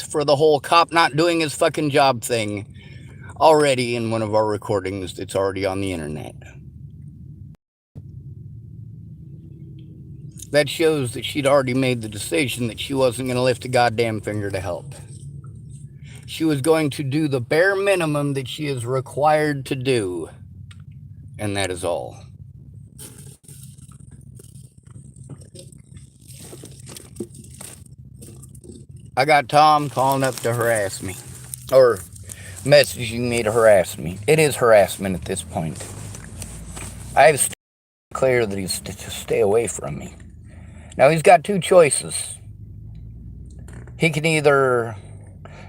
for the whole cop not doing his fucking job thing already in one of our recordings that's already on the internet. That shows that she'd already made the decision that she wasn't going to lift a goddamn finger to help. She was going to do the bare minimum that she is required to do. And that is all. I got Tom calling up to harass me. Or messaging me to harass me. It is harassment at this point. I have clear that he's to stay away from me. Now he's got two choices. He can either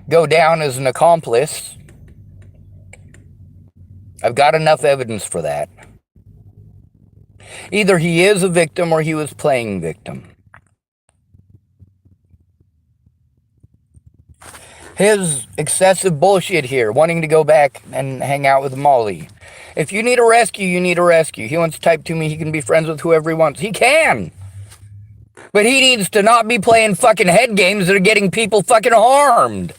go down as an accomplice. I've got enough evidence for that. Either he is a victim or he was playing victim. His excessive bullshit here, wanting to go back and hang out with Molly. If you need a rescue, you need a rescue. He wants to type to me, he can be friends with whoever he wants. He can! But he needs to not be playing fucking head games that are getting people fucking harmed.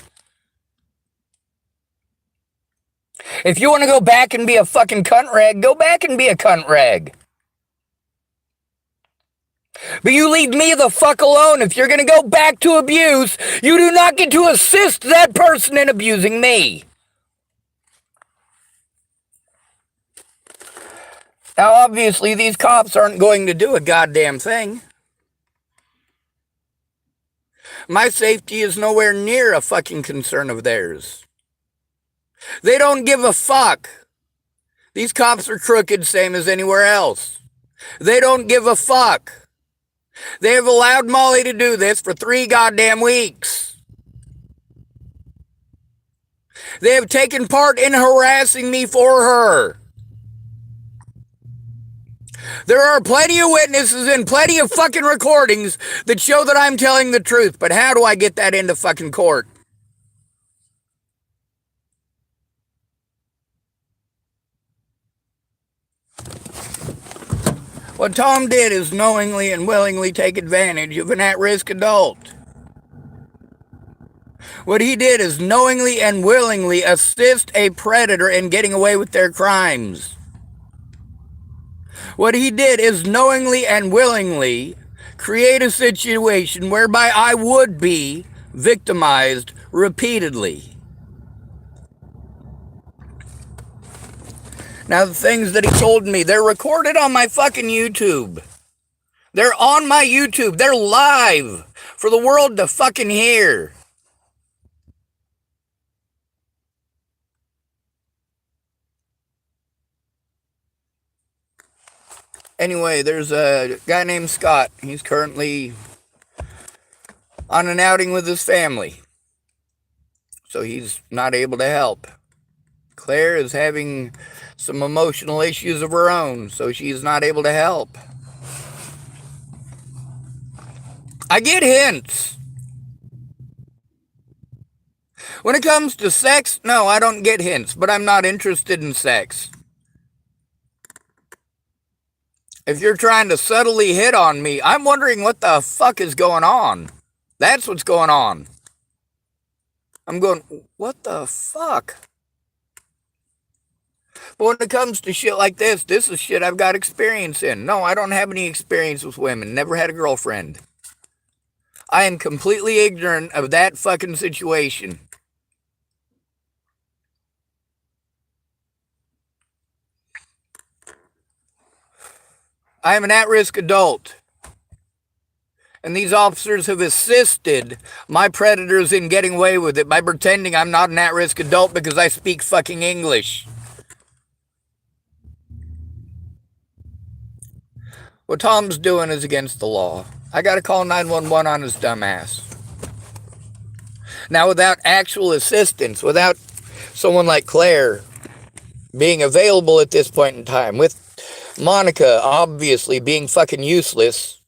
If you want to go back and be a fucking cunt rag, go back and be a cunt rag. But you leave me the fuck alone. If you're going to go back to abuse, you do not get to assist that person in abusing me. Now, obviously, these cops aren't going to do a goddamn thing. My safety is nowhere near a fucking concern of theirs. They don't give a fuck. These cops are crooked, same as anywhere else. They don't give a fuck. They have allowed Molly to do this for 3 goddamn weeks. They have taken part in harassing me for her. There are plenty of witnesses and plenty of fucking recordings that show that I'm telling the truth, but how do I get that into fucking court? What Tom did is knowingly and willingly take advantage of an at-risk adult. What he did is knowingly and willingly assist a predator in getting away with their crimes. What he did is knowingly and willingly create a situation whereby I would be victimized repeatedly. Now, the things that he told me, they're recorded on my fucking YouTube. They're on my YouTube. They're live for the world to fucking hear. Anyway, there's a guy named Scott. He's currently on an outing with his family, so he's not able to help. Claire is having some emotional issues of her own, so she's not able to help. I get hints. When it comes to sex, no, I don't get hints, but I'm not interested in sex. If you're trying to subtly hit on me, I'm wondering what the fuck is going on. That's what's going on. I'm going, what the fuck? But when it comes to shit like this is shit I've got experience in. No, I don't have any experience with women. Never had a girlfriend. I am completely ignorant of that fucking situation. I am an at-risk adult. And these officers have assisted my predators in getting away with it by pretending I'm not an at-risk adult because I speak fucking English. What Tom's doing is against the law. I gotta call 911 on his dumbass. Now, without actual assistance, without someone like Claire being available at this point in time, with Monica obviously being fucking useless,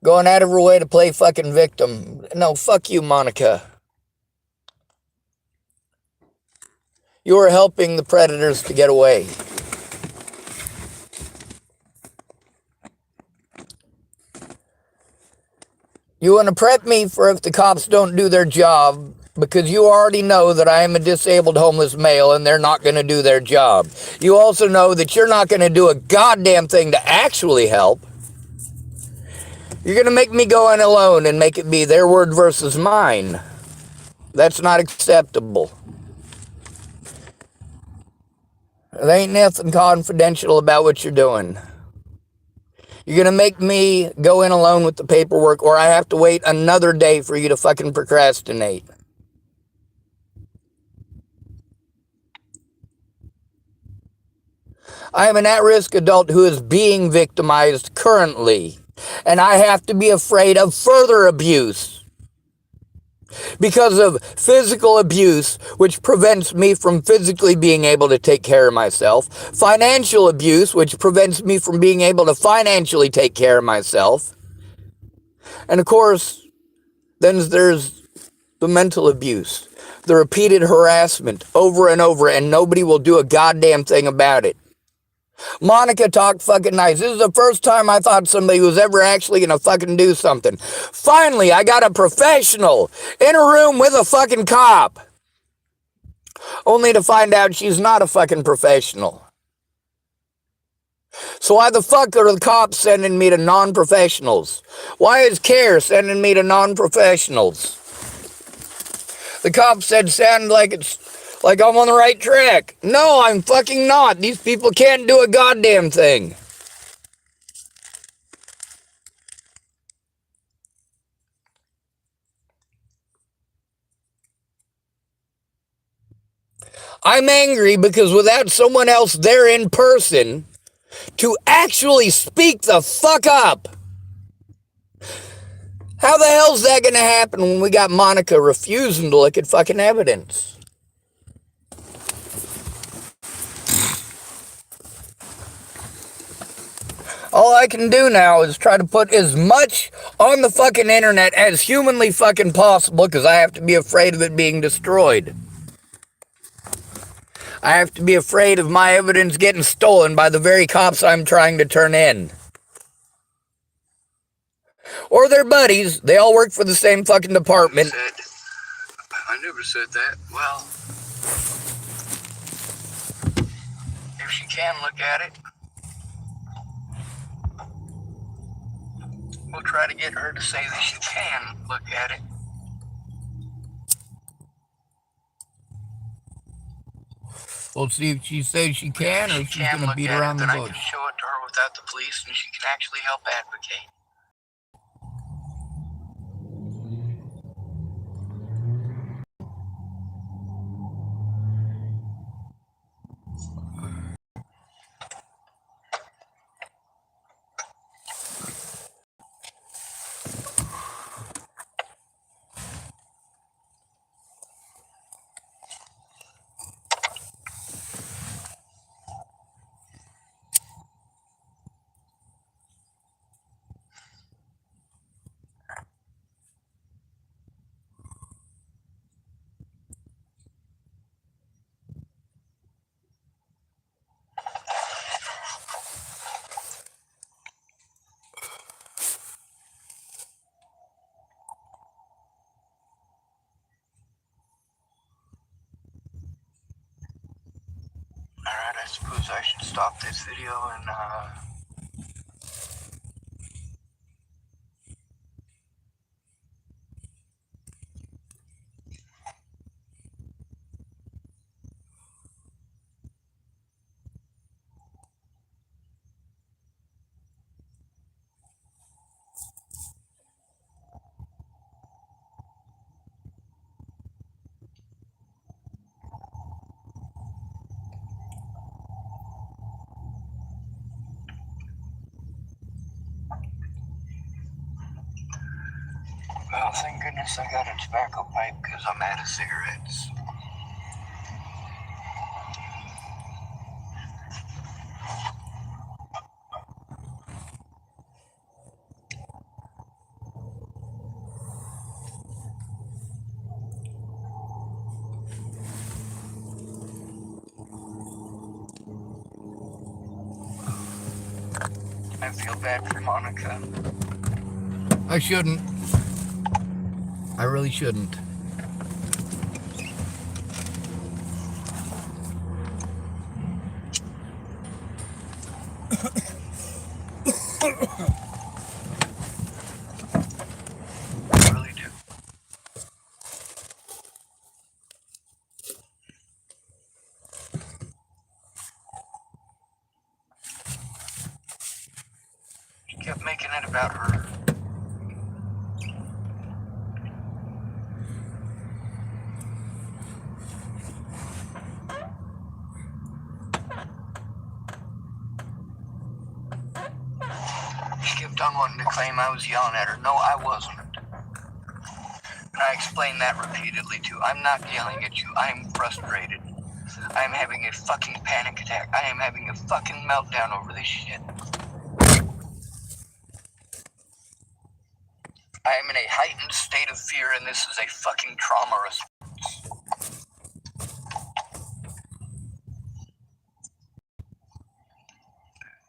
going out of her way to play fucking victim. No, fuck you, Monica. You are helping the predators to get away. You want to prep me for if the cops don't do their job, because you already know that I am a disabled homeless male and they're not going to do their job. You also know that you're not going to do a goddamn thing to actually help. You're going to make me go in alone and make it be their word versus mine. That's not acceptable. There ain't nothing confidential about what you're doing. You're going to make me go in alone with the paperwork, or I have to wait another day for you to fucking procrastinate. I am an at-risk adult who is being victimized currently, and I have to be afraid of further abuse because of physical abuse, which prevents me from physically being able to take care of myself, financial abuse, which prevents me from being able to financially take care of myself, and of course, then there's the mental abuse, the repeated harassment over and over, and nobody will do a goddamn thing about it. Monica talked fucking nice. This is the first time I thought somebody was ever actually gonna fucking do something. Finally, I got a professional in a room with a fucking cop. Only to find out she's not a fucking professional. So why the fuck are the cops sending me to non-professionals? Why is CARE sending me to non-professionals? The cop said sound like I'm on the right track. No, I'm fucking not. These people can't do a goddamn thing. I'm angry because without someone else there in person to actually speak the fuck up, how the hell's that gonna happen when we got Monica refusing to look at fucking evidence? All I can do now is try to put as much on the fucking internet as humanly fucking possible, because I have to be afraid of it being destroyed. I have to be afraid of my evidence getting stolen by the very cops I'm trying to turn in. Or their buddies. They all work for the same fucking department. I never said that. Well, if she can look at it, we'll try to get her to say that she can look at it. We'll see if she says she can, or if she's going to beat around the bush. I can show it to her without the police, and she can actually help advocate. Alright, I suppose I should stop this video and well, thank goodness I got a tobacco pipe because I'm out of cigarettes. I feel bad for Monica. I shouldn't. I really shouldn't. I really do. She kept making it about her. She kept on wanting to claim I was yelling at her. No, I wasn't. And I explained that repeatedly too. I'm not yelling at you. I am frustrated. I am having a fucking panic attack. I am having a fucking meltdown over this shit. I am in a heightened state of fear, and this is a fucking trauma response.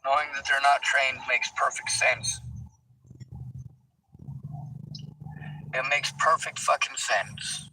Knowing that they're not trained makes perfect sense. It makes perfect fucking sense.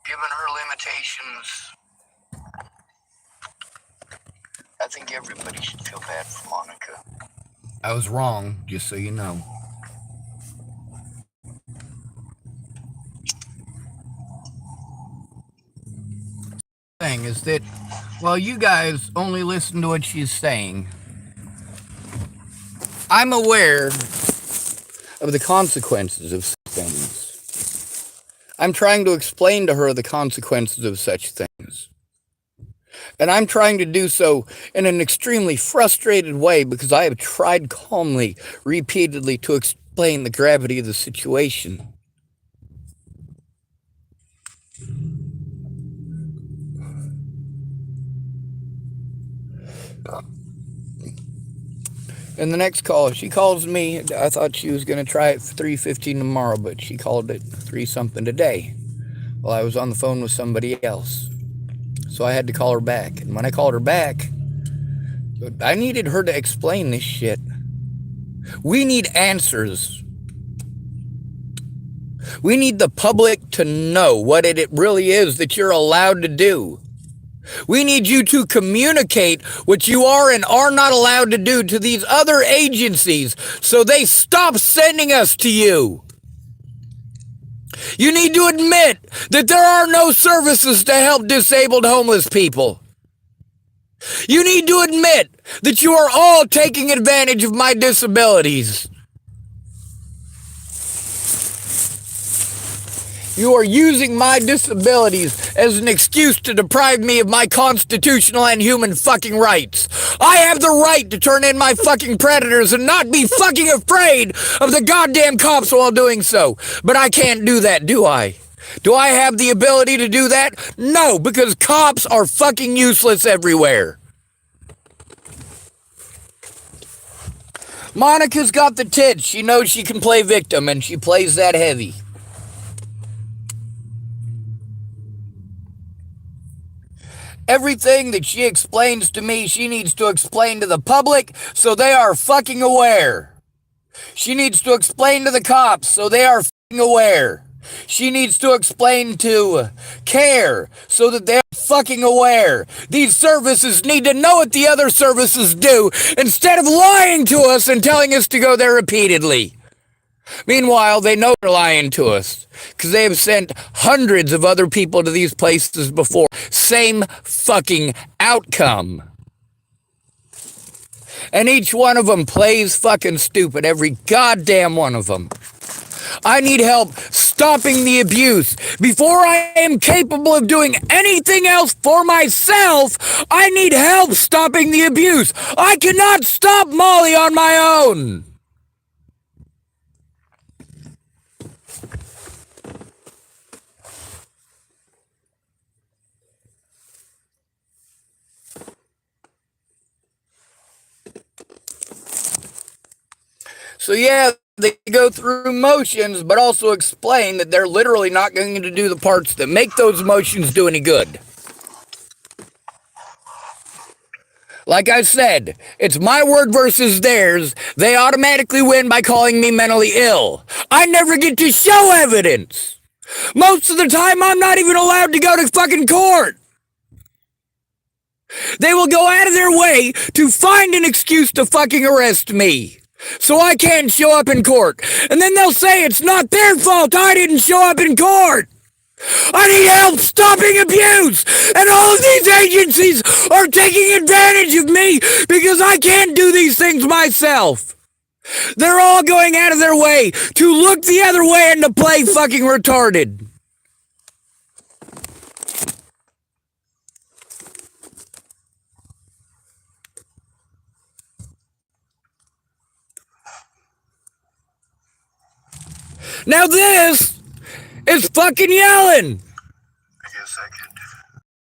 Given her limitations, I think everybody should feel bad for Monica. I was wrong, just so you know. Thing is that, well, you guys only listen to what she's saying. I'm aware of the consequences of such things. I'm trying to explain to her the consequences of such things. And I'm trying to do so in an extremely frustrated way because I have tried calmly, repeatedly to explain the gravity of the situation. In the next call, she calls me. I thought she was going to try it for 3:15 tomorrow, but she called it 3 something today while I was on the phone with somebody else. So I had to call her back. And when I called her back, I needed her to explain this shit. We need answers. We need the public to know what it really is that you're allowed to do. We need you to communicate what you are and are not allowed to do to these other agencies so they stop sending us to you. You need to admit that there are no services to help disabled homeless people. You need to admit that you are all taking advantage of my disabilities. You are using my disabilities as an excuse to deprive me of my constitutional and human fucking rights. I have the right to turn in my fucking predators and not be fucking afraid of the goddamn cops while doing so. But I can't do that, do I? Do I have the ability to do that? No, because cops are fucking useless everywhere. Monica's got the tits. She knows she can play victim, and she plays that heavy. Everything that she explains to me, she needs to explain to the public so they are fucking aware. She needs to explain to the cops so they are fucking aware. She needs to explain to CARE so that they're fucking aware. These services need to know what the other services do instead of lying to us and telling us to go there repeatedly. Meanwhile, they know they're lying to us because they have sent hundreds of other people to these places before. Same fucking outcome. And each one of them plays fucking stupid. Every goddamn one of them. I need help stopping the abuse. Before I am capable of doing anything else for myself, I need help stopping the abuse. I cannot stop Molly on my own. So yeah, they go through motions, but also explain that they're literally not going to do the parts that make those motions do any good. Like I said, it's my word versus theirs. They automatically win by calling me mentally ill. I never get to show evidence. Most of the time, I'm not even allowed to go to fucking court. They will go out of their way to find an excuse to fucking arrest me. So I can't show up in court. And then they'll say it's not their fault I didn't show up in court. I need help stopping abuse. And all of these agencies are taking advantage of me because I can't do these things myself. They're all going out of their way to look the other way and to play fucking retarded. Now this is fucking yelling. I guess I could.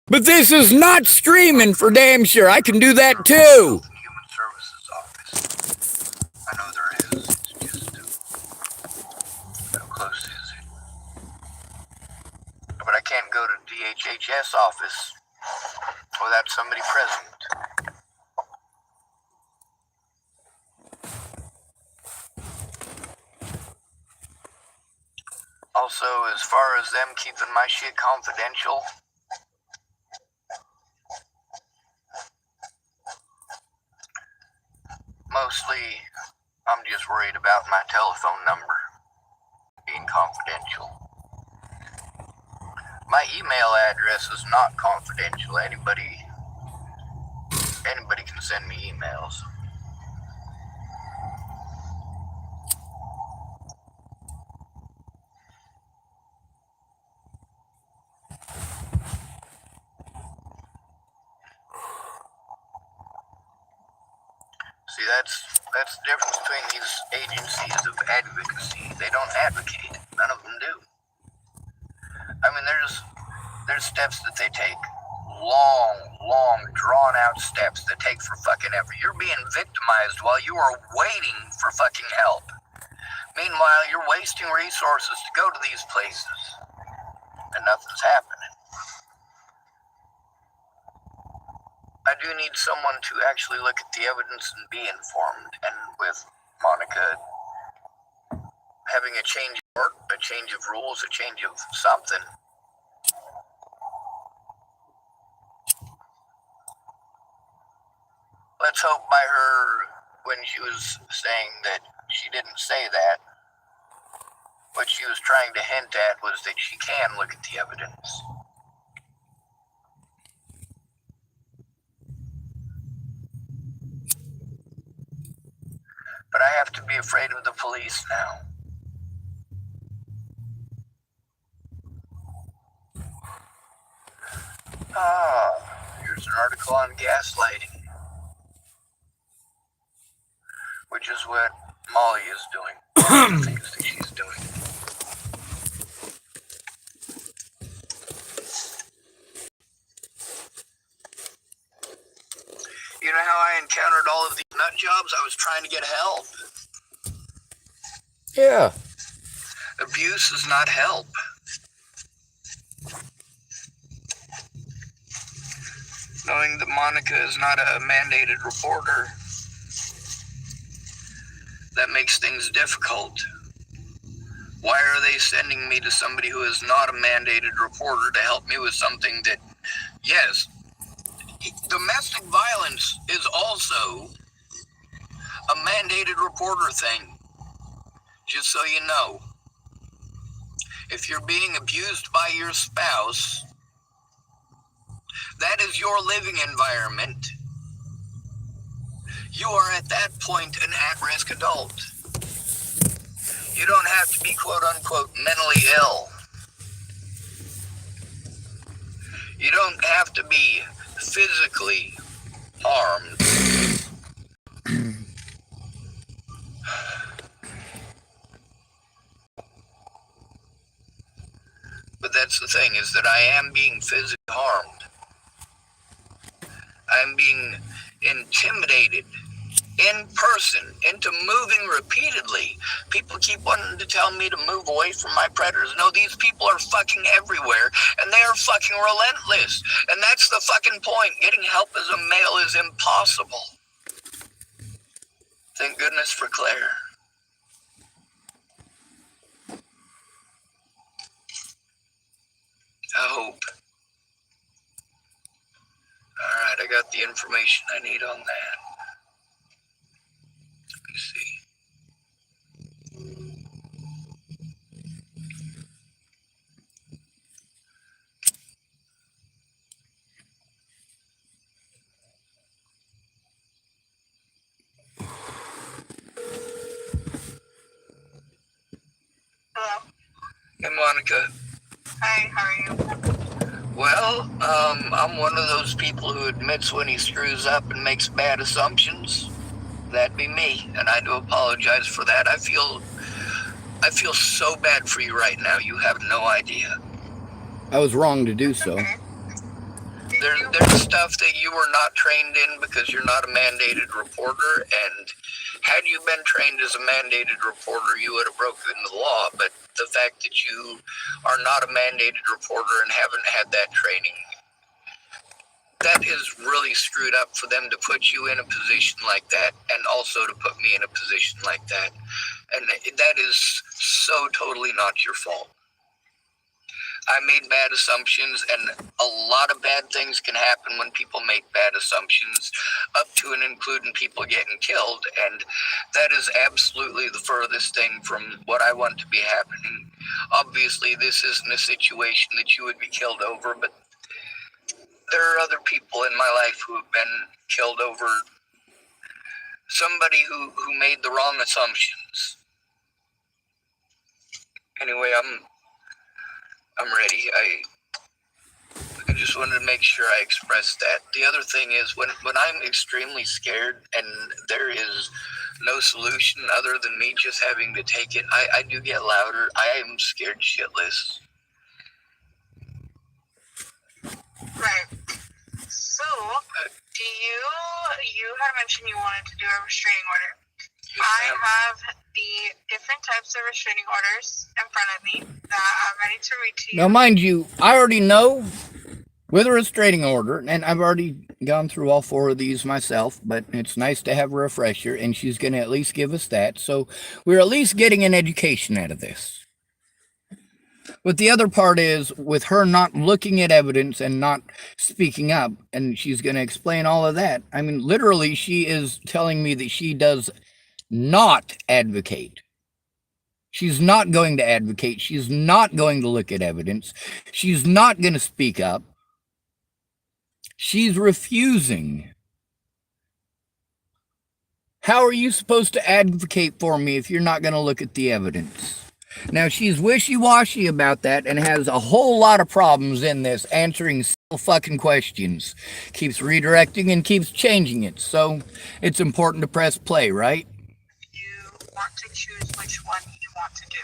But this is not streaming for damn sure. I can do that too. Human Services Office. I know there is. It's just how close is it? But I can't go to DHHS office without somebody present. Also, as far as them keeping my shit confidential, mostly I'm just worried about my telephone number being confidential. My email address is not confidential. Anybody can send me emails. See, that's the difference between these agencies of advocacy. They don't advocate. None of them do. I mean, there's steps that they take. Long, drawn-out steps that take for fucking ever. You're being victimized while you are waiting for fucking help. Meanwhile, you're wasting resources to go to these places, and nothing's happening. I do need someone to actually look at the evidence and be informed. And with Monica having a change of work, a change of rules, a change of something, let's hope by her, when she was saying that she didn't say that, what she was trying to hint at was that she can look at the evidence. But I have to be afraid of the police now. Here's an article on gaslighting, which is what Molly is doing. One of the things that she's doing. You know how I encountered all of these nut jobs? I was trying to get help. Yeah. Abuse is not help. Knowing that Monica is not a mandated reporter, that makes things difficult. Why are they sending me to somebody who is not a mandated reporter to help me with something that, yes, domestic violence is also a mandated reporter thing. Just so you know, if you're being abused by your spouse, that is your living environment. You are at that point an at-risk adult. You don't have to be quote-unquote mentally ill. You don't have to be physically harmed. But that's the thing, is that I am being physically harmed. I'm being intimidated in person into moving repeatedly. People keep wanting to tell me to move away from my predators. No, these people are fucking everywhere, and they are fucking relentless. And that's the fucking point. Getting help as a male is impossible. Thank goodness for Claire. I hope. Alright, I got the information I need on that. Let me see. Hello. Hey, Monica. Hi, how are you? Well, I'm one of those people who admits when he screws up and makes bad assumptions. That'd be me, and I do apologize for that. I feel so bad for you right now. You have no idea. I was wrong to do so. Okay. There's stuff that you were not trained in because you're not a mandated reporter, and had you been trained as a mandated reporter, you would have broken the law. But the fact that you are not a mandated reporter and haven't had that training, that is really screwed up for them to put you in a position like that, and also to put me in a position like that. And that is so totally not your fault. I made bad assumptions, and a lot of bad things can happen when people make bad assumptions, up to and including people getting killed, and that is absolutely the furthest thing from what I want to be happening. Obviously, this isn't a situation that you would be killed over, but there are other people in my life who have been killed over somebody who made the wrong assumptions. Anyway, I'm ready. I just wanted to make sure I expressed that. The other thing is when I'm extremely scared and there is no solution other than me just having to take it, I do get louder. I am scared shitless. Right. So, you had mentioned you wanted to do a restraining order. Yes, I ma'am. have the different types of restraining orders in front of me that I'm ready to read to you. Now, mind you, I already know with a restraining order, and I've already gone through all 4 of these myself, but it's nice to have a refresher, and she's going to at least give us that. So we're at least getting an education out of this. But the other part is with her not looking at evidence and not speaking up, and she's going to explain all of that. I mean, literally, she is telling me that she does not advocate. She's not going to advocate. She's not going to look at evidence. She's not going to speak up. She's refusing. How are you supposed to advocate for me if you're not going to look at the evidence? Now, she's wishy-washy about that and has a whole lot of problems in this, answering fucking questions. Keeps redirecting and keeps changing it. So it's important to press play, right? You want to choose which one you want to do.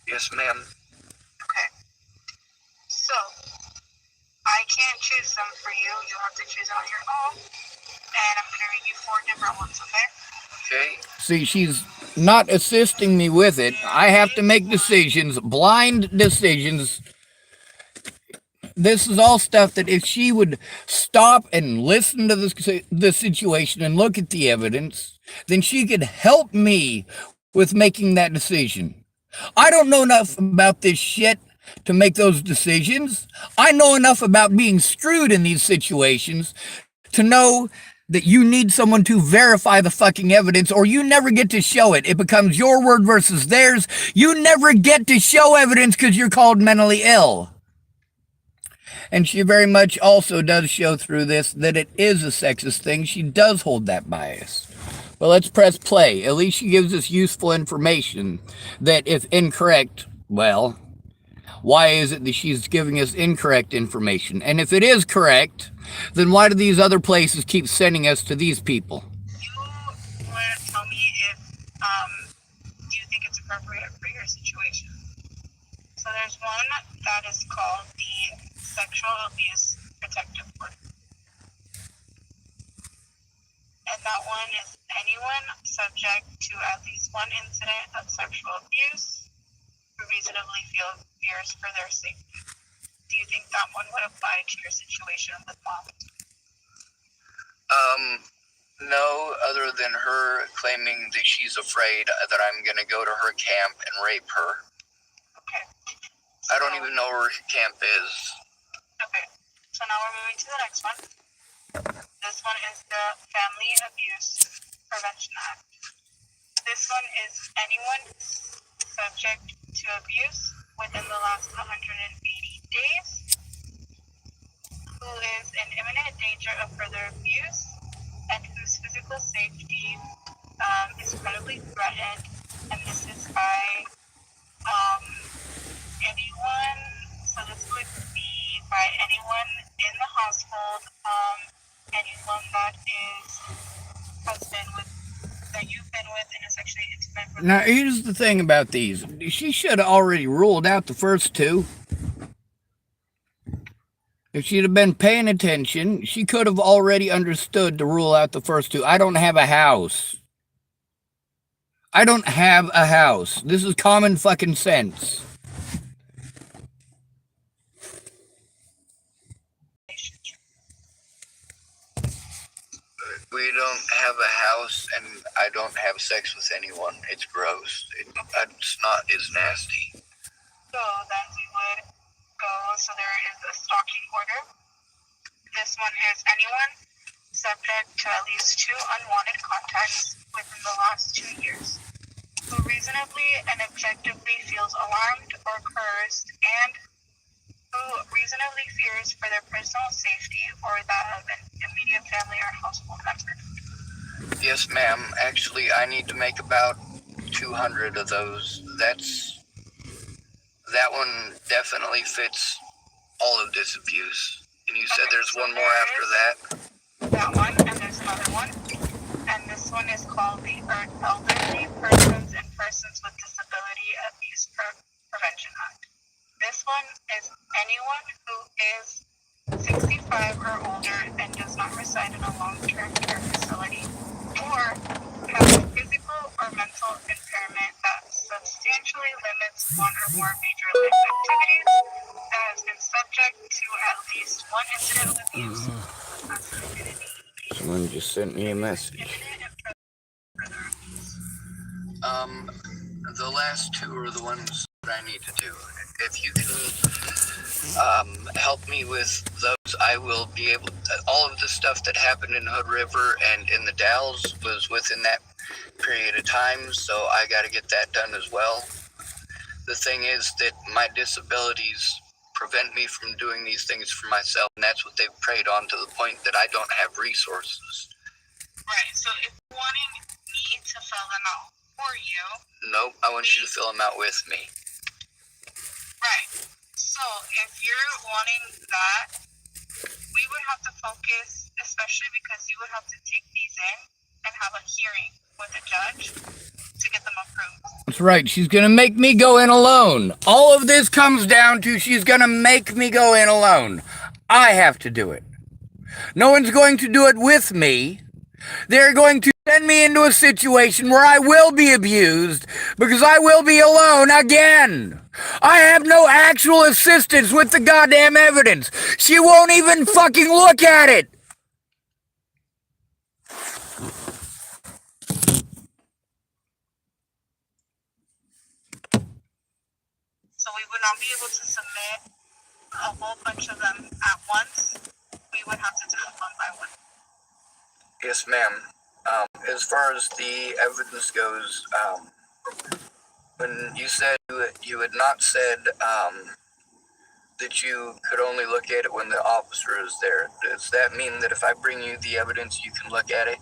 Yes, ma'am. Okay. So, I can't choose them for you. You'll have to choose on your own. And I'm going to read you 4 different ones, okay? Okay. See, she's not assisting me with it. I have to make decisions, blind decisions. This is all stuff that if she would stop and listen to the situation and look at the evidence, then she could help me with making that decision. I don't know enough about this shit to make those decisions. I know enough about being screwed in these situations to know that you need someone to verify the fucking evidence, or you never get to show it. It becomes your word versus theirs. You never get to show evidence because you're called mentally ill. And she very much also does show through this that it is a sexist thing. She does hold that bias. But let's press play. At least she gives us useful information that, if incorrect, well, why is it that she's giving us incorrect information? And if it is correct, then why do these other places keep sending us to these people? You want to tell me if you think it's appropriate for your situation. So there's one that is called the Sexual Abuse Protective Order. And that one is anyone subject to at least one incident of sexual abuse who reasonably fears for their safety. Do you think that one would apply to your situation with mom? No, other than her claiming that she's afraid that I'm going to go to her camp and rape her. Okay. I don't even know where her camp is. Okay. So now we're moving to the next one. This one is the Family Abuse Prevention Act. This one is anyone subject to abuse within the last 180 days who is in imminent danger of further abuse and whose physical safety is credibly threatened, and this is by anyone. So this would be by anyone in the household, anyone that you've been with in a sexually intimate relationship. Now, here's the thing about these. She should have already ruled out the first two. If she'd have been paying attention, she could have already understood to rule out the first two. I don't have a house. I don't have a house. This is common fucking sense. We don't have a house, and I don't have sex with anyone. It's gross. It's not as nasty. So then we would go, so there is a stalking order. This one is anyone subject to at least 2 unwanted contacts within the last 2 years, who reasonably and objectively feels alarmed or cursed, and who reasonably fears for their personal safety or that of an immediate family or household member. Yes, ma'am. Actually, I need to make about 200 of those. That one definitely fits all of this abuse. And you said there's so one more after that? That one, and there's another one. And this one is called the Elderly Persons and Persons with Disability Abuse Prevention Act. This one is anyone who is 65 or older and does not reside in a long-term care facility, or has a physical or mental impairment that substantially limits one or more major life activities, and has been subject to at least one incident of abuse. Someone just sent me a message. The last two are the ones that I need to do. If you can help me with those, I will be able to. All of the stuff that happened in Hood River and in the Dalles was within that period of time, so I got to get that done as well. The thing is that my disabilities prevent me from doing these things for myself, and that's what they've preyed on to the point that I don't have resources. Right, so if you're wanting me to fill them out for you... Nope, I want you to fill them out with me. Right, so if you're wanting that, we would have to focus, especially because you would have to take these in and have a hearing with a judge to get them approved. That's right. She's going to make me go in alone. All of this comes down to she's going to make me go in alone. I have to do it. No one's going to do it with me. They're going to send me into a situation where I will be abused because I will be alone again. I have no actual assistance with the goddamn evidence. She won't even fucking look at it. So we would not be able to submit a whole bunch of them at once. We would have to do it one by one. Yes, ma'am. As far as the evidence goes, when you said you had not said that you could only look at it when the officer is there, does that mean that if I bring you the evidence, you can look at it?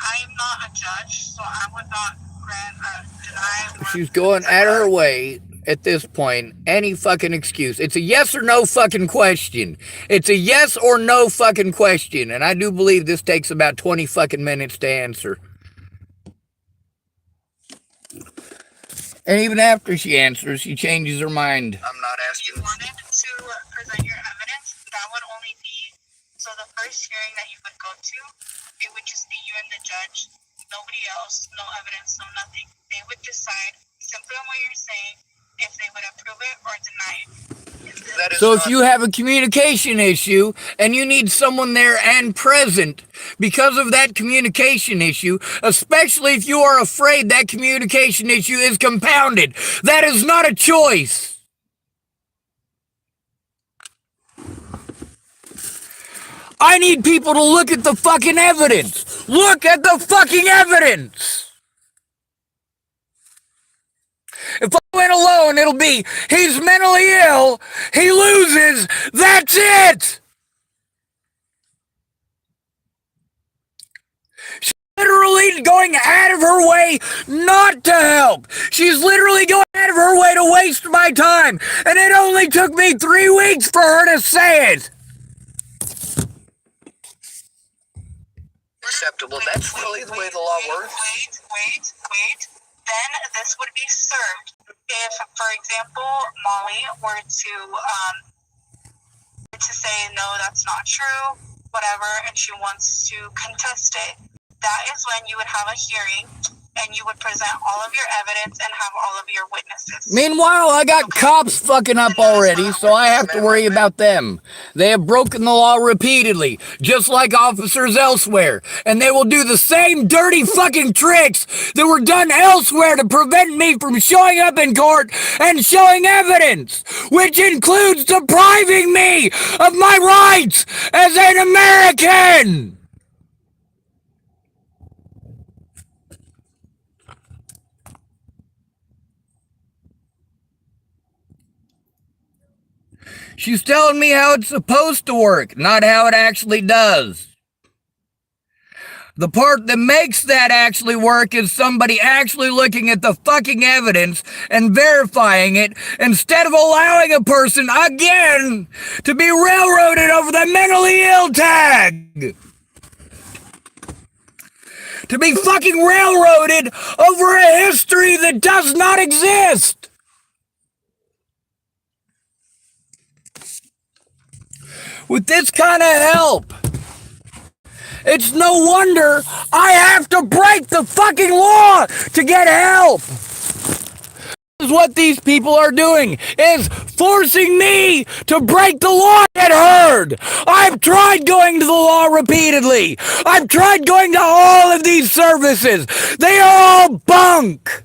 I am not a judge, so I would not grant deny. She's going out of her way at this point, any fucking excuse. It's a yes or no fucking question. It's a yes or no fucking question. And I do believe this takes about 20 fucking minutes to answer. And even after she answers, she changes her mind. I'm not asking. If you wanted to present your evidence, that would only be, so the first hearing that you would go to, it would just be you and the judge, nobody else, no evidence, no nothing. They would decide, simply on what you're saying, if they would approve it or deny it. So if you have a communication issue and you need someone there and present because of that communication issue, especially if you are afraid that communication issue is compounded, that is not a choice. I need people to look at the fucking evidence. Look at the fucking evidence. If I went alone, it'll be, he's mentally ill, he loses, that's it! She's literally going out of her way not to help. She's literally going out of her way to waste my time. And it only took me 3 weeks for her to say it. Acceptable. That's really the way the law works. Wait. Then this would be served if, for example, Molly were to say, no, that's not true, whatever, and she wants to contest it. That is when you would have a hearing and you would present all of your evidence and have all of your witnesses. Meanwhile, I got cops fucking up already, so I have to worry about them. They have broken the law repeatedly, just like officers elsewhere. And they will do the same dirty fucking tricks that were done elsewhere to prevent me from showing up in court and showing evidence, which includes depriving me of my rights as an American. She's telling me how it's supposed to work, not how it actually does. The part that makes that actually work is somebody actually looking at the fucking evidence and verifying it instead of allowing a person, again, to be railroaded over the mentally ill tag. To be fucking railroaded over a history that does not exist. With this kind of help, it's no wonder I have to break the fucking law to get help. This is what these people are doing, is forcing me to break the law to get heard. I've tried going to the law repeatedly. I've tried going to all of these services. They are all bunk.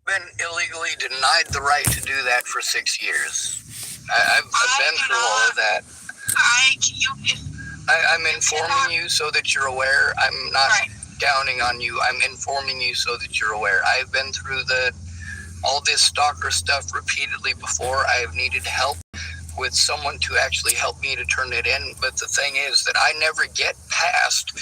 Been illegally denied the right to do that for 6 years. I've been through all of that. I'm informing you so that you're aware. I'm not downing on you. I'm informing you so that you're aware. I've been through all this stalker stuff repeatedly before. I have needed help with someone to actually help me to turn it in, but the thing is that I never get past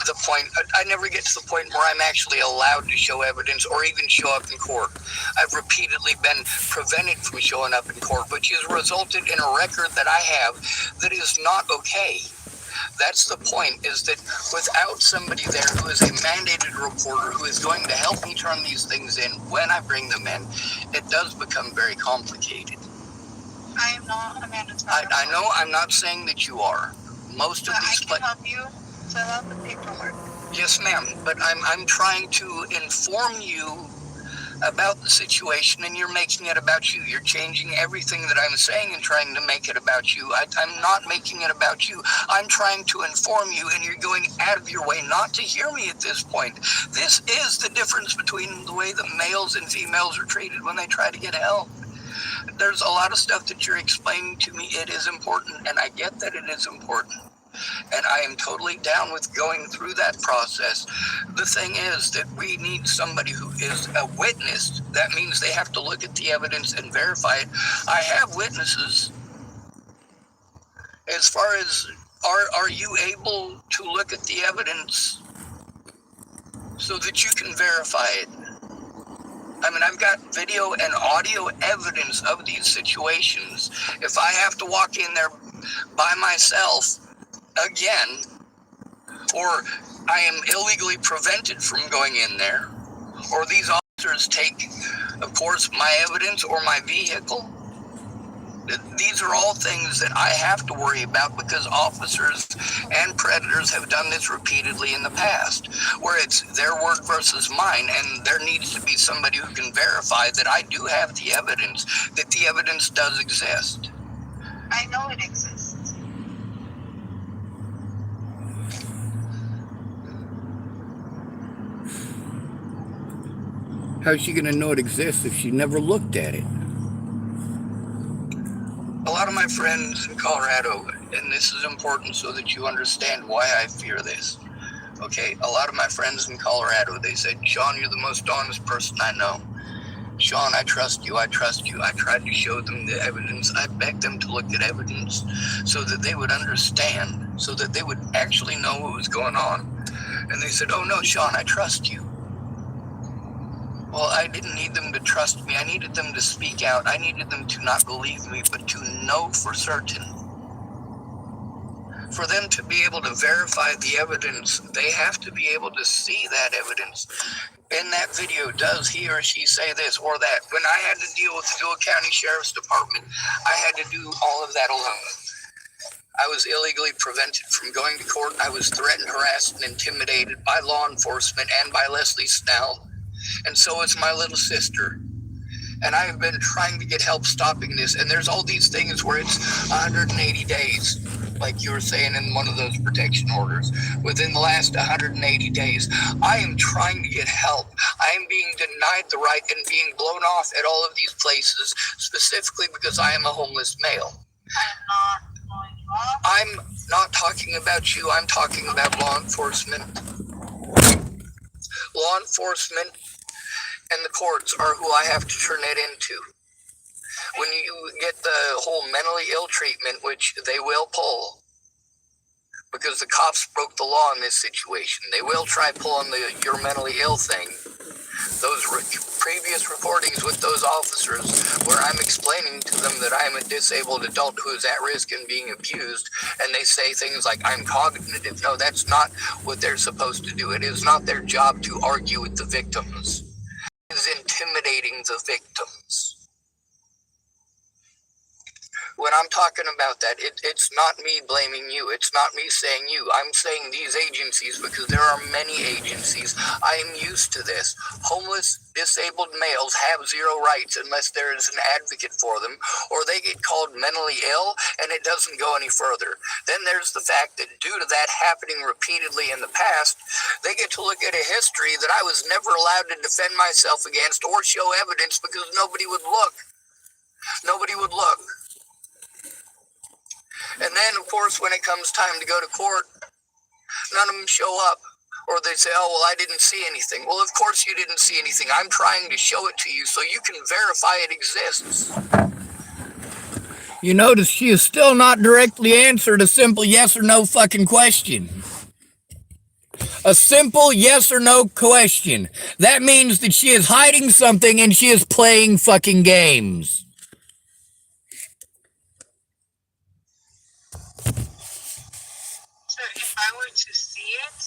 the point, I never get to the point where I'm actually allowed to show evidence or even show up in court. I've repeatedly been prevented from showing up in court, which has resulted in a record that I have that is not okay. That's the point, is that without somebody there who is a mandated reporter who is going to help me turn these things in when I bring them in, it does become very complicated. I am not a mandatory. I know, I'm not saying that you are. Most of these... I can help you fill out the paperwork. Yes, ma'am, but I'm trying to inform you about the situation, and you're making it about you. You're changing everything that I'm saying and trying to make it about you. I'm not making it about you. I'm trying to inform you, and you're going out of your way not to hear me at this point. This is the difference between the way that males and females are treated when they try to get help. There's a lot of stuff that you're explaining to me. It is important, and I get that it is important. And I am totally down with going through that process. The thing is that we need somebody who is a witness. That means they have to look at the evidence and verify it. I have witnesses. As far as, are you able to look at the evidence so that you can verify it? I mean, I've got video and audio evidence of these situations. If I have to walk in there by myself again, or I am illegally prevented from going in there, or these officers take, of course, my evidence or my vehicle, these are all things that I have to worry about because officers and predators have done this repeatedly in the past, where it's their word versus mine, and there needs to be somebody who can verify that I do have the evidence, that the evidence does exist. I know it exists. How's she gonna know it exists if she never looked at it? A lot of my friends in Colorado, and this is important so that you understand why I fear this. Okay, a lot of my friends in Colorado, they said, Sean, you're the most honest person I know. Sean, I trust you, I trust you. I tried to show them the evidence. I begged them to look at evidence so that they would understand, so that they would actually know what was going on. And they said, oh no, Sean, I trust you. Well, I didn't need them to trust me. I needed them to speak out. I needed them to not believe me, but to know for certain. For them to be able to verify the evidence, they have to be able to see that evidence. In that video, does he or she say this or that? When I had to deal with the Dual County Sheriff's Department, I had to do all of that alone. I was illegally prevented from going to court. I was threatened, harassed, and intimidated by law enforcement and by Leslie Snell. And so is my little sister. And I have been trying to get help stopping this. And there's all these things where it's 180 days, like you were saying in one of those protection orders. Within the last 180 days, I am trying to get help. I am being denied the right and being blown off at all of these places, specifically because I am a homeless male. I'm not blowing you off. I'm not talking about you. I'm talking about law enforcement. Law enforcement and the courts are who I have to turn it into. When you get the whole mentally ill treatment, which they will pull, because the cops broke the law in this situation, they will try pulling the you're mentally ill thing. Those previous recordings with those officers where I'm explaining to them that I'm a disabled adult who is at risk and being abused, and they say things like I'm cognitive. No, that's not what they're supposed to do. It is not their job to argue with the victims. It is intimidating the victims. When I'm talking about that, it's not me blaming you. It's not me saying you. I'm saying these agencies because there are many agencies. I am used to this. Homeless, disabled males have zero rights unless there is an advocate for them, or they get called mentally ill and it doesn't go any further. Then there's the fact that due to that happening repeatedly in the past, they get to look at a history that I was never allowed to defend myself against or show evidence because nobody would look. Nobody would look. And then, of course, when it comes time to go to court, none of them show up. Or they say, oh, well, I didn't see anything. Well, of course you didn't see anything. I'm trying to show it to you so you can verify it exists. You notice she has still not directly answered a simple yes or no fucking question. A simple yes or no question. That means that she is hiding something and she is playing fucking games. So if I were to see it,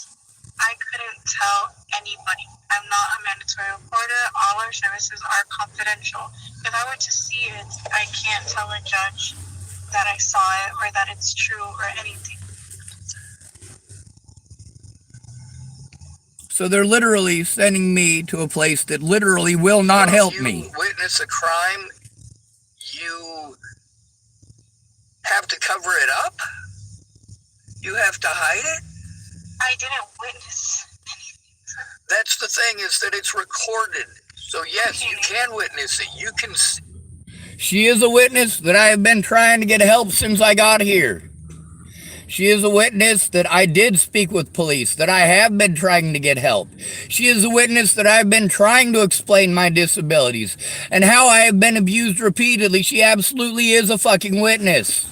I couldn't tell anybody. I'm not a mandatory reporter. All our services are confidential. If I were to see it, I can't tell a judge that I saw it or that it's true or anything. So So they're literally sending me to a place that literally will not help me. If you witness a crime, you have to cover it up? You have to hide it? I didn't witness anything. That's the thing, is that it's recorded. So yes, you can witness it. You can see. She is a witness that I have been trying to get help since I got here. She is a witness that I did speak with police, that I have been trying to get help. She is a witness that I've been trying to explain my disabilities and how I have been abused repeatedly. She absolutely is a fucking witness.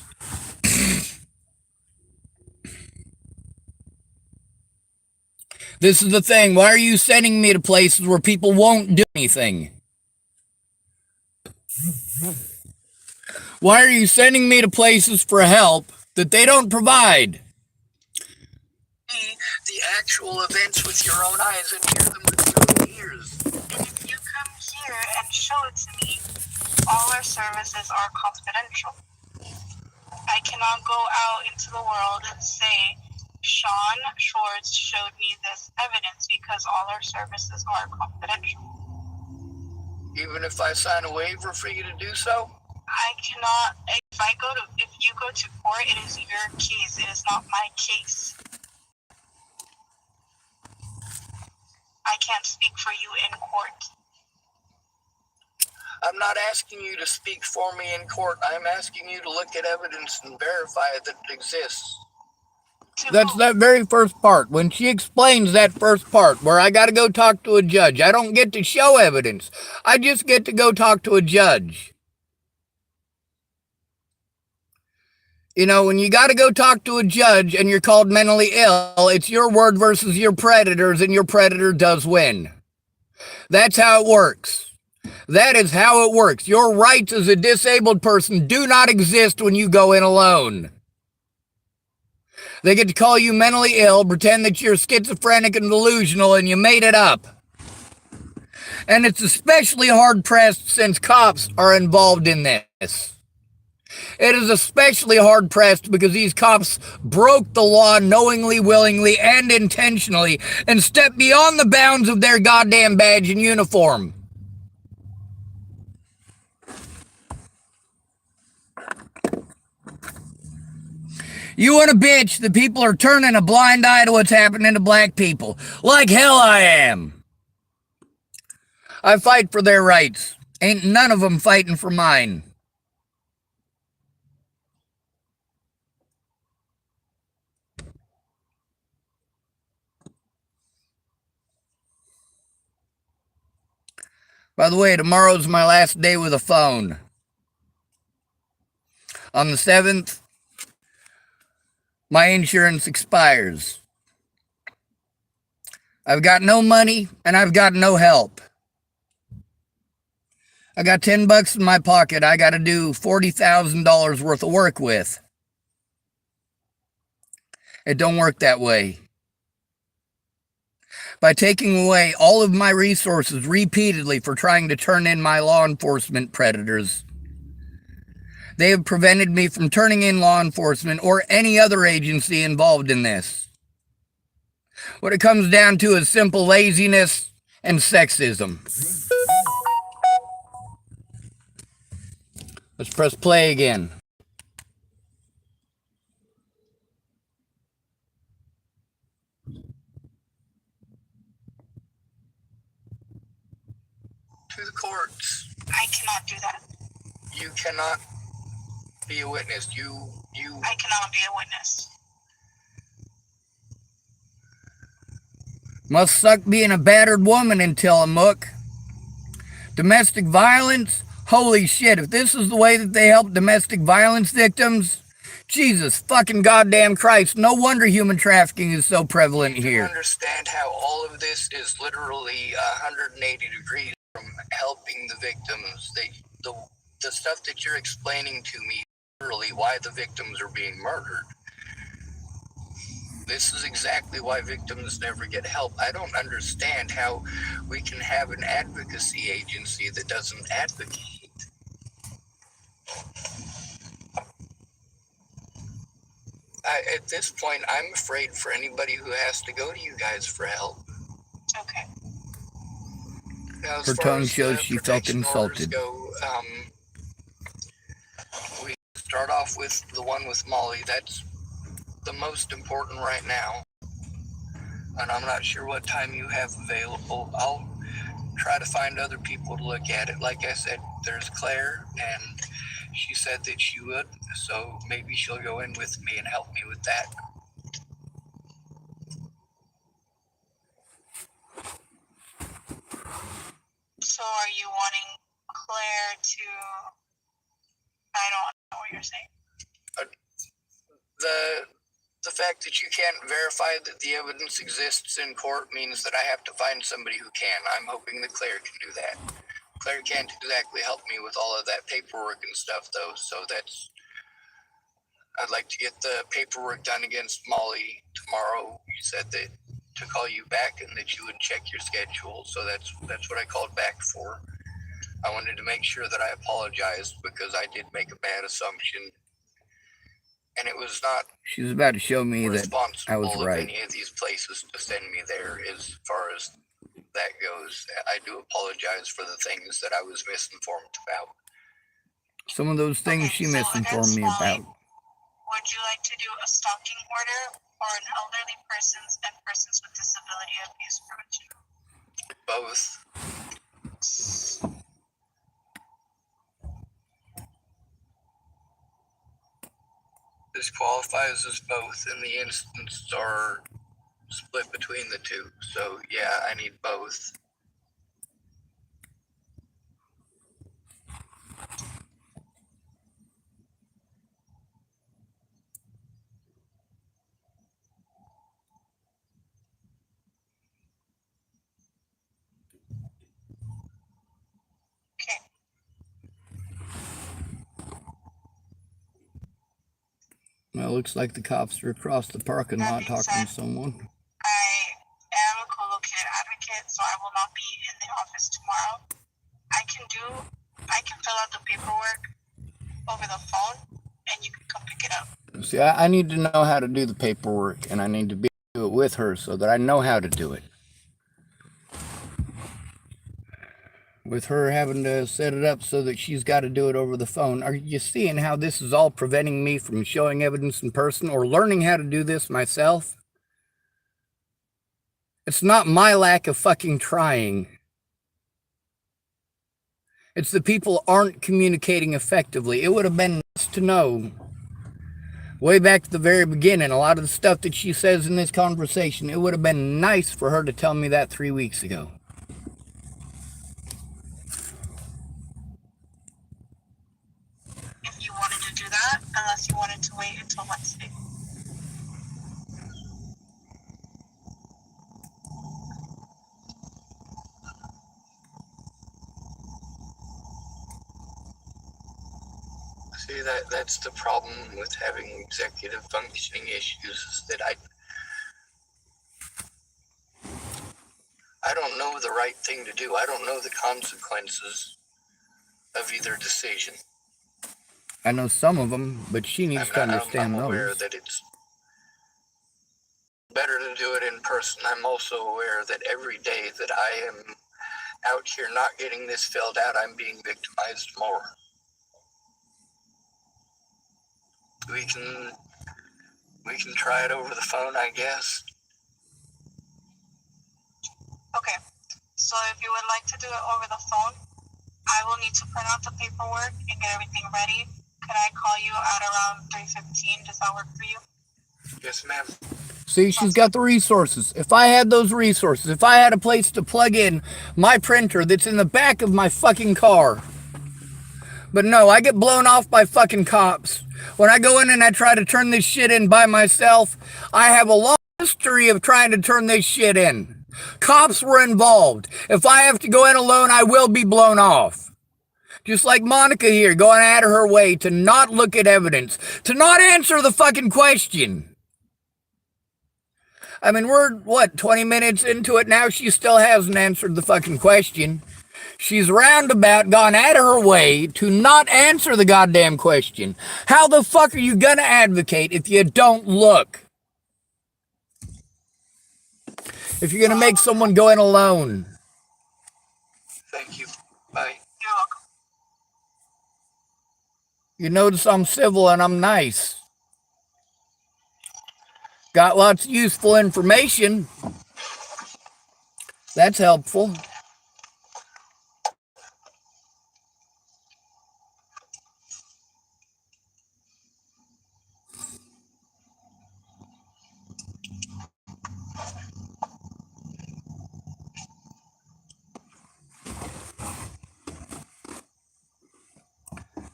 This is the thing. Why are you sending me to places where people won't do anything? Why are you sending me to places for help that they don't provide? See the actual events with your own eyes and hear them with your own ears. And if you come here and show it to me, all our services are confidential. I cannot go out into the world and say, Sean Schwartz showed me this evidence, because all our services are confidential. Even if I sign a waiver for you to do so? I cannot, if you go to court, it is your case. It is not my case. I can't speak for you in court. I'm not asking you to speak for me in court. I'm asking you to look at evidence and verify that it exists. That's that very first part. When she explains that first part where I got to go talk to a judge, I don't get to show evidence. I just get to go talk to a judge. You know, when you got to go talk to a judge and you're called mentally ill, it's your word versus your predators, and your predator does win. That's how it works. That is how it works. Your rights as a disabled person do not exist when you go in alone. They get to call you mentally ill, pretend that you're schizophrenic and delusional, and you made it up. And it's especially hard-pressed since cops are involved in this. It is especially hard-pressed because these cops broke the law knowingly, willingly, and intentionally, and stepped beyond the bounds of their goddamn badge and uniform. You want to bitch that people are turning a blind eye to what's happening to black people? Like hell I am. I fight for their rights. Ain't none of them fighting for mine. By the way, tomorrow's my last day with a phone. On the 7th, my insurance expires. I've got no money and I've got no help. I got $10 in my pocket. I got to do $40,000 worth of work with. It don't work that way. By taking away all of my resources repeatedly for trying to turn in my law enforcement predators, they have prevented me from turning in law enforcement or any other agency involved in this. What it comes down to is simple laziness and sexism. Let's press play again. To the courts. I cannot do that. You cannot be a witness. I cannot be a witness. Must suck being a battered woman in Tillamook. Domestic violence? Holy shit, if this is the way that they help domestic violence victims, Jesus fucking goddamn Christ, no wonder human trafficking is so prevalent here. You understand how all of this is literally 180 degrees from helping the victims. The stuff that you're explaining to me, literally why the victims are being murdered. This is exactly why victims never get help. I don't understand how we can have an advocacy agency that doesn't advocate. At this point, I'm afraid for anybody who has to go to you guys for help. Okay. Now, as Her far tone as shows the she felt protection orders insulted. go, we start off with the one with Molly. That's the most important right now. And I'm not sure what time you have available. I'll try to find other people to look at it. Like I said, there's Claire, and she said that she would, so maybe she'll go in with me and help me with that. So are you wanting Claire to... I don't know what you're saying. The fact that you can't verify that the evidence exists in court means that I have to find somebody who can. I'm hoping that Claire can do that. Claire can't exactly help me with all of that paperwork and stuff, though, so that's... I'd like to get the paperwork done against Molly tomorrow. You said that to call you back and that you would check your schedule, so that's what I called back for. I wanted to make sure that I apologized because I did make a bad assumption, and it was not She was about to show me that I was responsible of right. any of these places to send me there as far as that goes. I do apologize for the things that I was misinformed about. Some of those things she misinformed me about. Would you like to do a stalking order for an elderly persons and persons with disability abuse prevention? Both. This qualifies as both, and the instances are split between the two. So yeah, I need both. Okay. Well, it looks like the cops are across the parking lot talking to someone. I am a co-located advocate, so I will not be in the office tomorrow. I can fill out the paperwork over the phone, and you can come pick it up. See, I need to know how to do the paperwork, and I need to be able to do it with her so that I know how to do it. With her having to set it up so that she's got to do it over the phone. Are you seeing how this is all preventing me from showing evidence in person or learning how to do this myself? It's not my lack of fucking trying. It's the people aren't communicating effectively. It would have been nice to know way back at the very beginning, a lot of the stuff that she says in this conversation, it would have been nice for her to tell me that 3 weeks ago. If you wanted to do that, unless you wanted to wait until Wednesday. See, that's the problem with having executive functioning issues, is that I don't know the right thing to do. I don't know the consequences of either decision. I know some of them, but she needs to understand I'm aware those. that it's better to do it in person. I'm also aware that every day that I am out here not getting this filled out, I'm being victimized more. We can try it over the phone, I guess. Okay. So if you would like to do it over the phone, I will need to print out the paperwork and get everything ready. Could I call you at around 3:15? Does that work for you? Yes, ma'am. See, she's got the resources. If I had those resources, if I had a place to plug in my printer that's in the back of my fucking car. But no, I get blown off by fucking cops. When I go in and I try to turn this shit in by myself, I have a long history of trying to turn this shit in. Cops were involved. If I have to go in alone, I will be blown off. Just like Monica here, going out of her way to not look at evidence, to not answer the fucking question. I mean, we're, 20 minutes into it now? She still hasn't answered the fucking question. She's roundabout gone out of her way to not answer the goddamn question. How the fuck are you gonna advocate if you don't look? If you're gonna make someone go in alone. Thank you. Bye. You're welcome. You notice I'm civil and I'm nice. Got lots of useful information. That's helpful.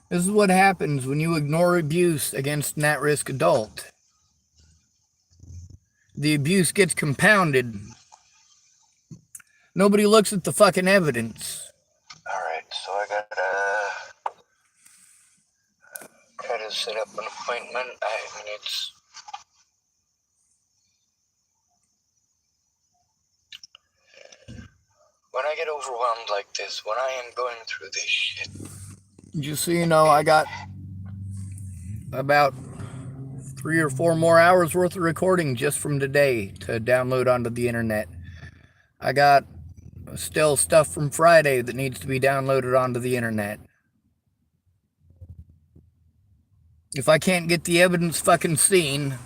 This is what happens when you ignore abuse against an at-risk adult. The abuse gets compounded. Nobody looks at the fucking evidence. Alright, so I gotta try to set up an appointment. I mean, it's... When I get overwhelmed like this, when I am going through this shit... Just so you know, I got about 3 or 4 more hours worth of recording just from today to download onto the internet. I got still stuff from Friday that needs to be downloaded onto the internet. If I can't get the evidence fucking seen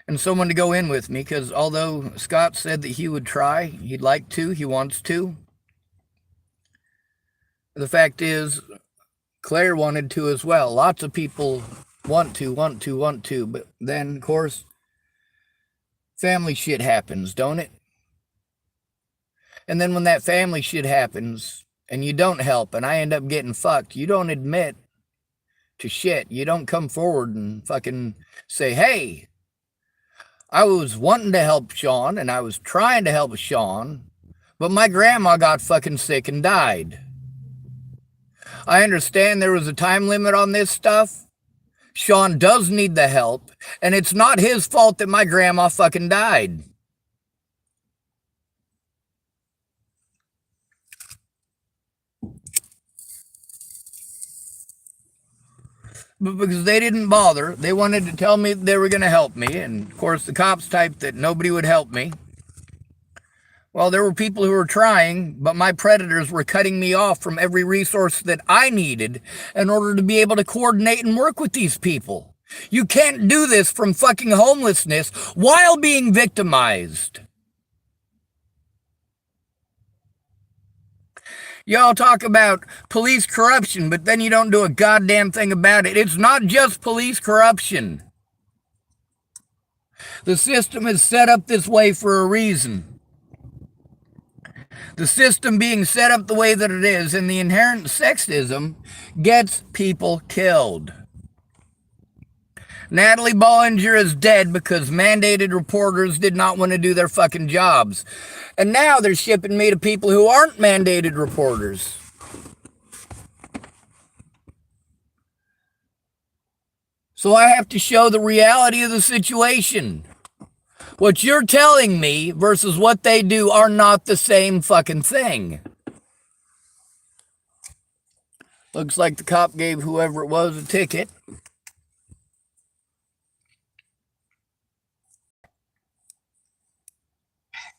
and someone to go in with me, because although Scott said that he would try, he'd like to, he wants to, the fact is, Claire wanted to as well. Lots of people want to, but then, of course, family shit happens, don't it? And then when that family shit happens, and you don't help, and I end up getting fucked, you don't admit to shit. You don't come forward and fucking say, hey, I was wanting to help Sean, and I was trying to help Sean, but my grandma got fucking sick and died. I understand there was a time limit on this stuff. Sean does need the help, and it's not his fault that my grandma fucking died. But because they didn't bother, they wanted to tell me they were going to help me, and of course the cops typed that nobody would help me. Well, there were people who were trying, but my predators were cutting me off from every resource that I needed in order to be able to coordinate and work with these people. You can't do this from fucking homelessness while being victimized. Y'all talk about police corruption, but then you don't do a goddamn thing about it. It's not just police corruption. The system is set up this way for a reason. The system being set up the way that it is and the inherent sexism gets people killed. Natalie Bollinger is dead because mandated reporters did not want to do their fucking jobs. And now they're shipping me to people who aren't mandated reporters. So I have to show the reality of the situation. What you're telling me versus what they do are not the same fucking thing. Looks like the cop gave whoever it was a ticket.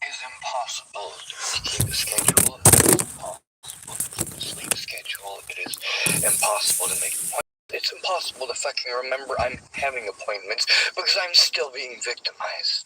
It's impossible to keep a schedule. It's impossible to keep a sleep schedule. It is impossible to make appointments. It's impossible to fucking remember I'm having appointments because I'm still being victimized.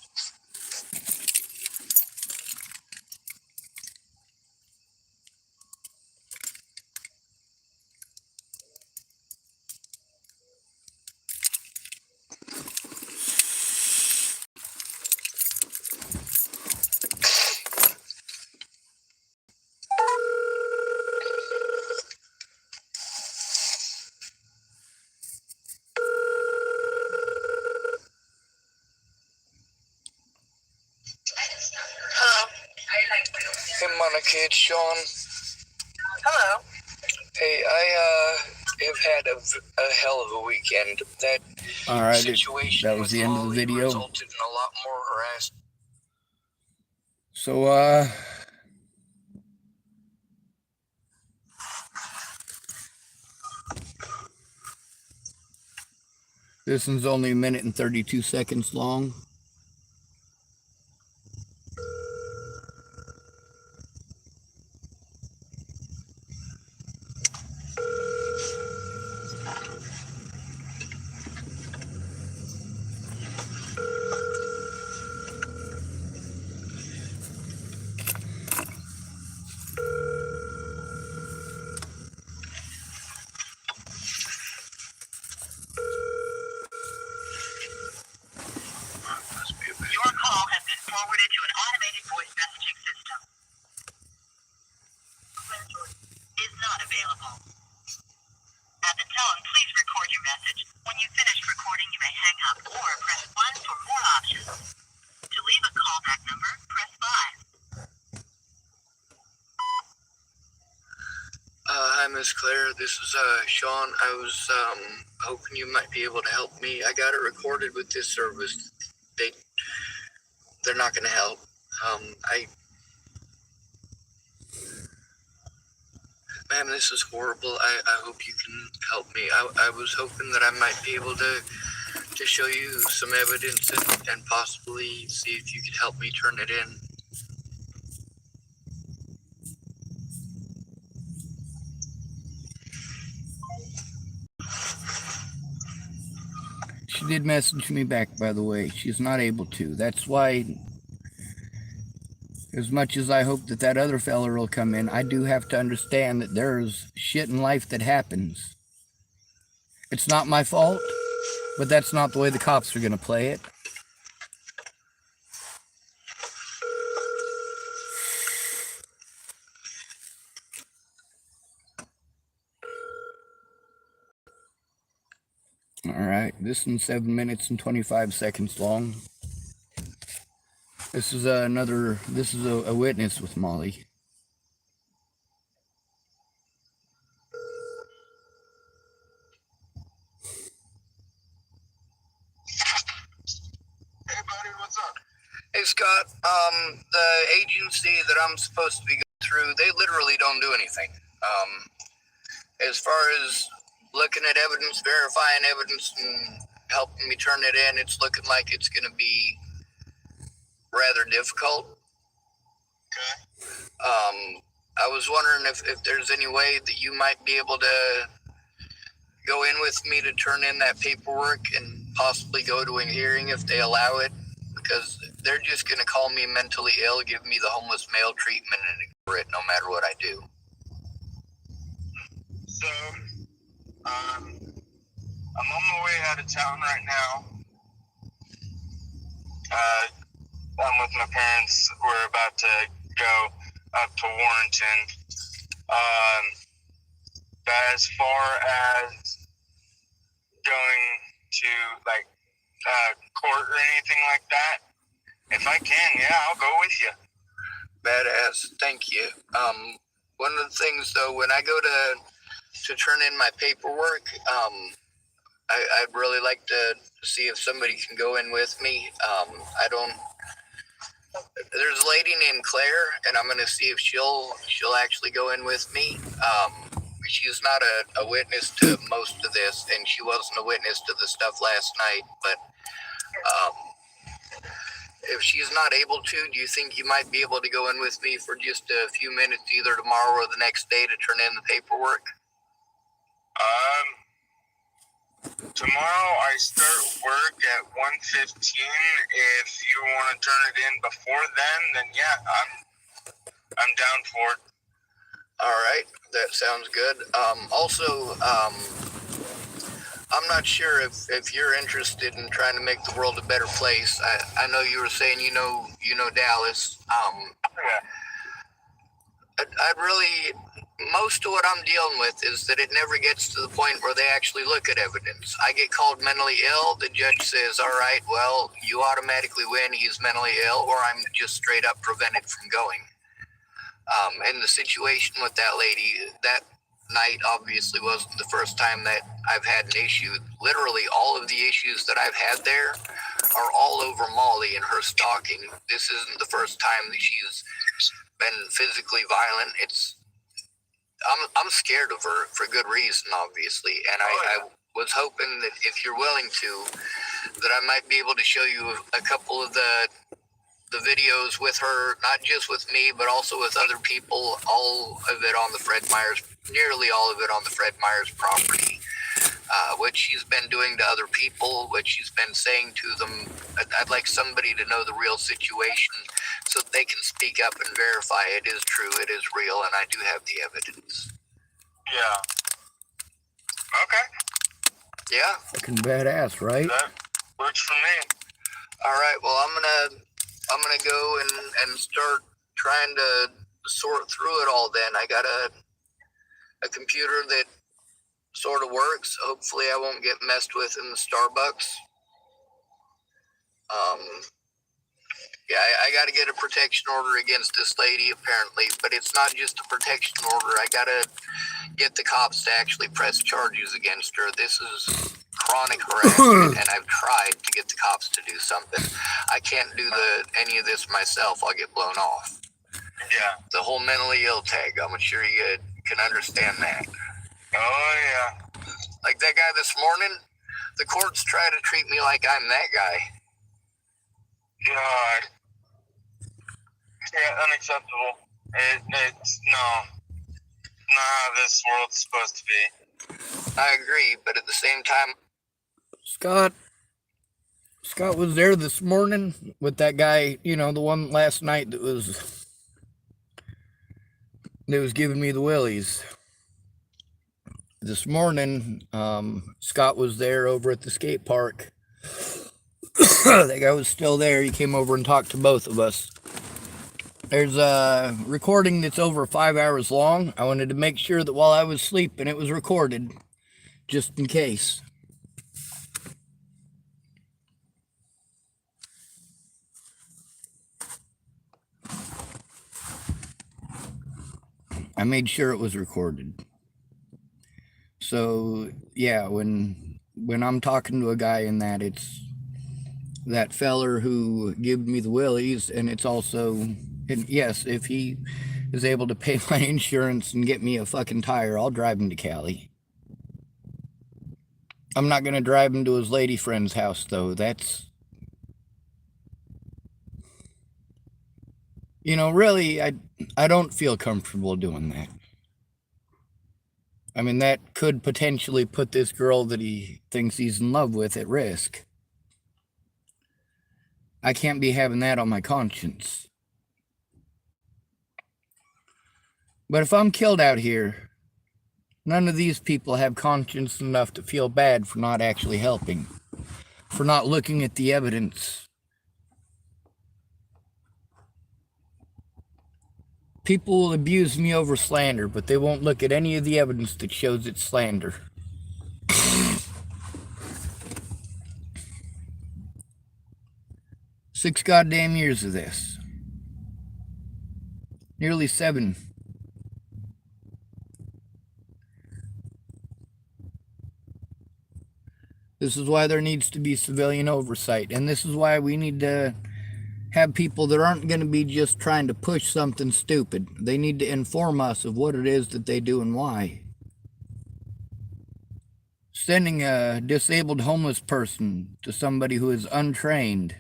Hey Monica, it's Sean. Hello. Hey, I have had a hell of a weekend. That All right, situation that was the end of the Molly video. resulted in a lot more harassment. So, this one's only 1 minute and 32 seconds long. available. At the tone, please record your message. When you've finished recording, you may hang up or press 1 for more options. To leave a callback number, press 5. Hi, Miss Claire. This is Sean. I was hoping you might be able to help me. I got it recorded with this service. They're not going to help. Ma'am, this is horrible. I hope you can help me. I was hoping that I might be able to show you some evidence and possibly see if you could help me turn it in. She did message me back, by the way. She's not able to. That's why, as much as I hope that that other fella will come in, I do have to understand that there's shit in life that happens. It's not my fault, but that's not the way the cops are going to play it. All right, this one's 7 minutes and 25 seconds long. This is a witness with Molly. Hey buddy, what's up? Hey Scott, the agency that I'm supposed to be going through, they literally don't do anything. As far as looking at evidence, verifying evidence, and helping me turn it in, it's looking like it's going to be rather difficult. Okay. I was wondering if there's any way that you might be able to go in with me to turn in that paperwork and possibly go to a hearing if they allow it, because they're just going to call me mentally ill, give me the homeless male treatment, and ignore it no matter what I do. So, I'm on my way out of town right now. I'm with my parents. We're about to go up to Warrenton. But as far as going to court or anything like that, if I can, yeah, I'll go with you. Badass. Thank you. One of the things though, when I go to turn in my paperwork, I'd really like to see if somebody can go in with me. There's a lady named Claire, and I'm going to see if she'll actually go in with me. She's not a witness to most of this, and she wasn't a witness to the stuff last night, but if she's not able to, do you think you might be able to go in with me for just a few minutes, either tomorrow or the next day, to turn in the paperwork? Tomorrow I start work at 1:15. If you want to turn it in before then yeah, I'm down for it. All right, that sounds good. Also, I'm not sure if you're interested in trying to make the world a better place. I know you were saying you know Dallas. I'd really, most of what I'm dealing with is that it never gets to the point where they actually look at evidence. I get called mentally ill. The judge says, all right, well, you automatically win. He's mentally ill, or I'm just straight up prevented from going. And the situation with that lady, that night obviously wasn't the first time that I've had an issue. Literally all of the issues that I've had there are all over Molly and her stalking. This isn't the first time that she's been physically violent. I'm scared of her for good reason, obviously, and I was hoping that if you're willing to, that I might be able to show you a couple of the videos with her, not just with me, but also with other people, all of it on the Fred Meyers, nearly all of it on the Fred Meyers property, what she's been doing to other people, what she's been saying to them. I'd like somebody to know the real situation so that they can speak up and verify it is true, it is real, and I do have the evidence. Yeah. Okay. Yeah? Fucking badass, right? That works for me. All right, well, I'm gonna go and start trying to sort through it all then. I gotta a computer that sort of works. Hopefully I won't get messed with in the Starbucks. Yeah, I got to get a protection order against this lady, apparently, but it's not just a protection order. I got to get the cops to actually press charges against her. This is chronic harassment, and I've tried to get the cops to do something. I can't do any of this myself. I'll get blown off. Yeah. The whole mentally ill tag, I'm sure you can understand that. Oh, yeah. Like that guy this morning, the courts try to treat me like I'm that guy. God. Yeah, unacceptable. It's not how this world's supposed to be. I agree, but at the same time, Scott was there this morning with that guy, you know, the one last night that was giving me the willies. This morning, Scott was there over at the skate park. That guy was still there. He came over and talked to both of us. There's a recording that's over 5 hours long. I wanted to make sure that while I was sleeping, it was recorded, just in case. I made sure it was recorded. So, yeah, when I'm talking to a guy in that, it's that feller who gave me the willies, and it's also, and yes, if he is able to pay my insurance and get me a fucking tire, I'll drive him to Cali. I'm not going to drive him to his lady friend's house, though. That's, you know, really, I don't feel comfortable doing that. I mean, that could potentially put this girl that he thinks he's in love with at risk. I can't be having that on my conscience. But if I'm killed out here, none of these people have conscience enough to feel bad for not actually helping, for not looking at the evidence. People will abuse me over slander, but they won't look at any of the evidence that shows it's slander. 6 goddamn years of this. Nearly 7. This is why there needs to be civilian oversight, and this is why we need to have people that aren't going to be just trying to push something stupid. They need to inform us of what it is that they do and why. Sending a disabled homeless person to somebody who is untrained,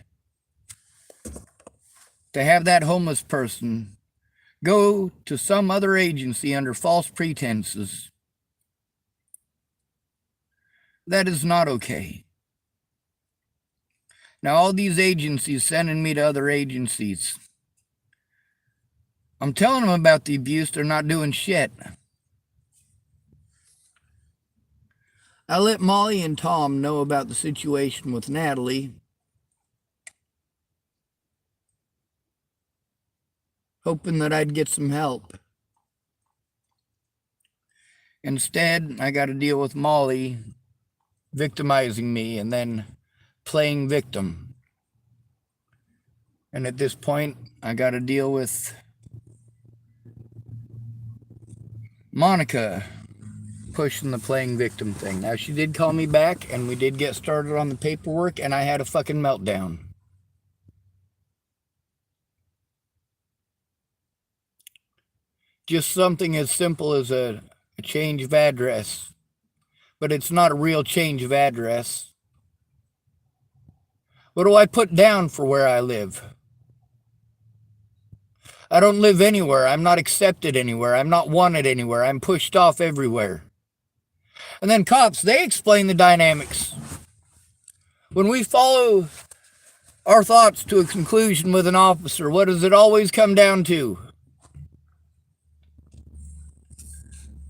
to have that homeless person go to some other agency under false pretenses, that is not okay. Now, all these agencies sending me to other agencies, I'm telling them about the abuse. They're not doing shit. I let Molly and Tom know about the situation with Natalie, hoping that I'd get some help. Instead, I got to deal with Molly victimizing me and then playing victim. And at this point, I got to deal with Monica pushing the playing victim thing. Now, she did call me back, and we did get started on the paperwork, and I had a fucking meltdown. Just something as simple as a change of address. But it's not a real change of address. What do I put down for where I live? I don't live anywhere. I'm not accepted anywhere. I'm not wanted anywhere. I'm pushed off everywhere. And then cops, they explain the dynamics. When we follow our thoughts to a conclusion with an officer, what does it always come down to?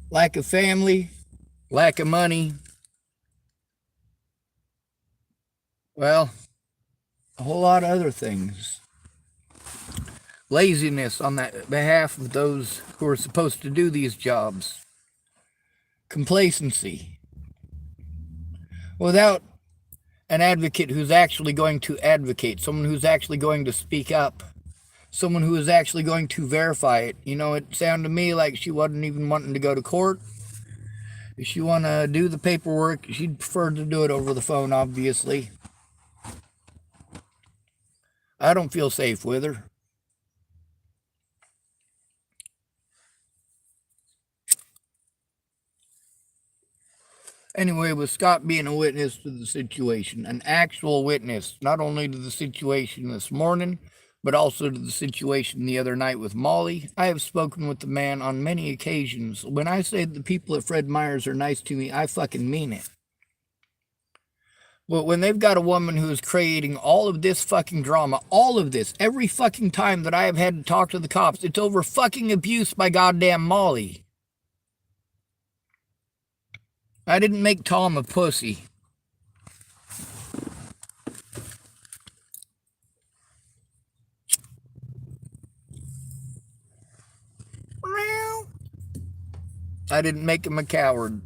Lack of family, lack of money. Well, a whole lot of other things. Laziness on that behalf of those who are supposed to do these jobs. complacency, without an advocate who's actually going to advocate, someone who's actually going to speak up, someone who is actually going to verify it. You know, it sounded to me like she wasn't even wanting to go to court. If she want to do the paperwork, she'd prefer to do it over the phone, obviously. I don't feel safe with her. Anyway, with Scott being a witness to the situation, an actual witness, not only to the situation this morning, but also to the situation the other night with Molly. I have spoken with the man on many occasions. When I say the people at Fred Meyer's are nice to me, I fucking mean it. But when they've got a woman who is creating all of this fucking drama, all of this, every fucking time that I have had to talk to the cops, it's over fucking abuse by goddamn Molly. I didn't make Tom a pussy. I didn't make him a coward.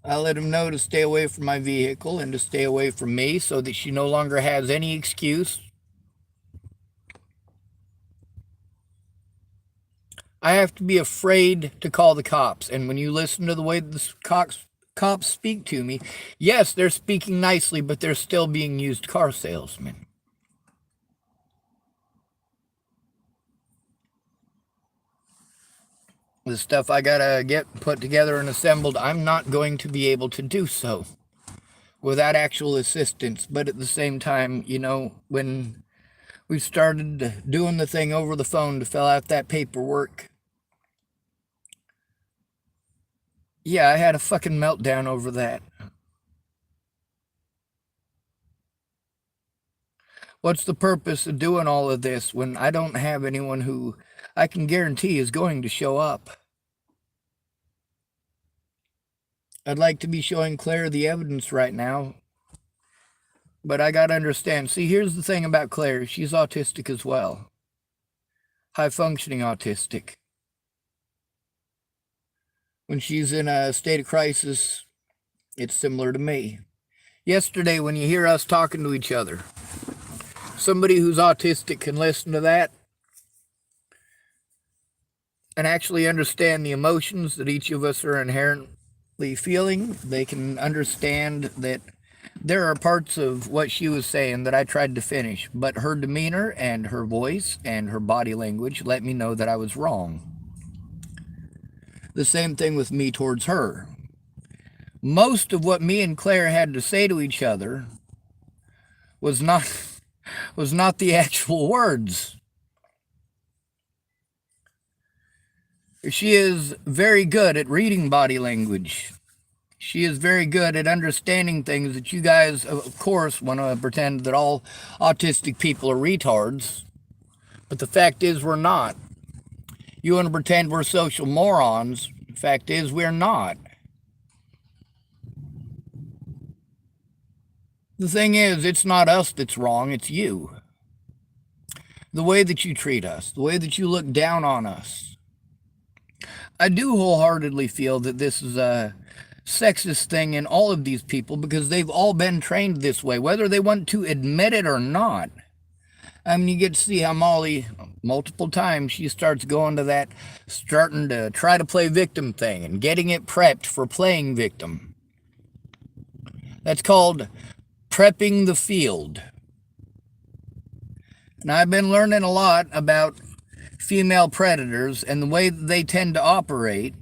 I let him know to stay away from my vehicle and to stay away from me so that she no longer has any excuse. I have to be afraid to call the cops. And when you listen to the way the cops speak to me, yes, they're speaking nicely, but they're still being used car salesmen. The stuff I gotta get put together and assembled, I'm not going to be able to do so without actual assistance. But at the same time, you know, when we started doing the thing over the phone to fill out that paperwork, yeah, I had a fucking meltdown over that. What's the purpose of doing all of this when I don't have anyone who I can guarantee is going to show up? I'd like to be showing Claire the evidence right now, but I gotta understand. See, here's the thing about Claire. She's autistic as well. High-functioning autistic. When she's in a state of crisis, it's similar to me. Yesterday, when you hear us talking to each other, somebody who's autistic can listen to that and actually understand the emotions that each of us are inherently feeling. They can understand that there are parts of what she was saying that I tried to finish, but her demeanor and her voice and her body language let me know that I was wrong. The same thing with me towards her. Most of what me and Claire had to say to each other was not the actual words. She is very good at reading body language. She is very good at understanding things that you guys, of course, want to pretend that all autistic people are retards. But the fact is, we're not. You want to pretend we're social morons. The fact is, we're not. The thing is, it's not us that's wrong, it's you. The way that you treat us, the way that you look down on us. I do wholeheartedly feel that this is a sexist thing in all of these people because they've all been trained this way, whether they want to admit it or not. I mean, you get to see how Molly, multiple times, she starts going to that, starting to try to play victim thing and getting it prepped for playing victim. That's called prepping the field. And I've been learning a lot about female predators and the way that they tend to operate.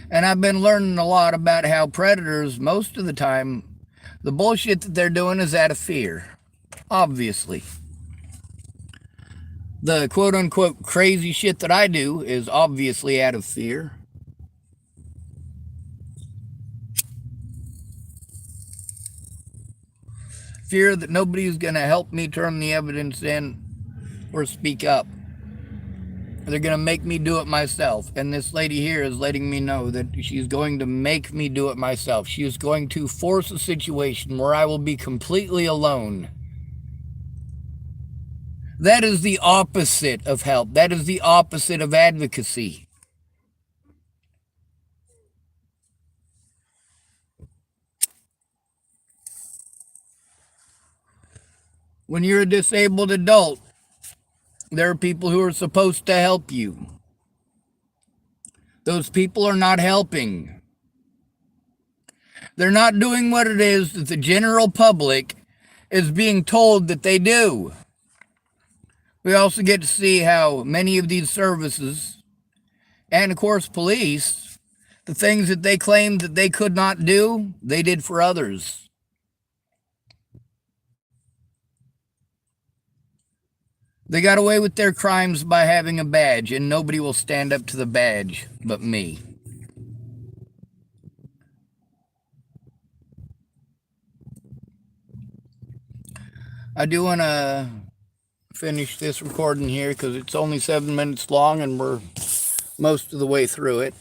And I've been learning a lot about how predators, most of the time, the bullshit that they're doing is out of fear. Obviously. The quote-unquote crazy shit that I do is obviously out of fear. Fear that nobody's going to help me turn the evidence in or speak up. They're going to make me do it myself. And this lady here is letting me know that she's going to make me do it myself. She is going to force a situation where I will be completely alone. That is the opposite of help. That is the opposite of advocacy. When you're a disabled adult, there are people who are supposed to help you. Those people are not helping. They're not doing what it is that the general public is being told that they do. We also get to see how many of these services, and of course police, the things that they claimed that they could not do, they did for others. They got away with their crimes by having a badge, and nobody will stand up to the badge but me. I do want to finish this recording here because it's only 7 minutes long and we're most of the way through it.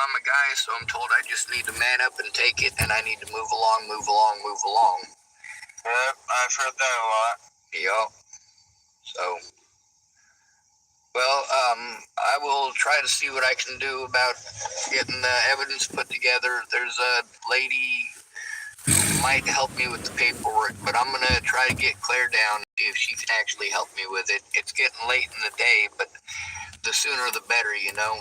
I'm a guy, so I'm told I just need to man up and take it, and I need to move along, move along, move along. Yep, I've heard that a lot. Yup. So, well, I will try to see what I can do about getting the evidence put together. There's a lady who might help me with the paperwork, but I'm going to try to get Claire down, see if she can actually help me with it. It's getting late in the day, but the sooner the better, you know.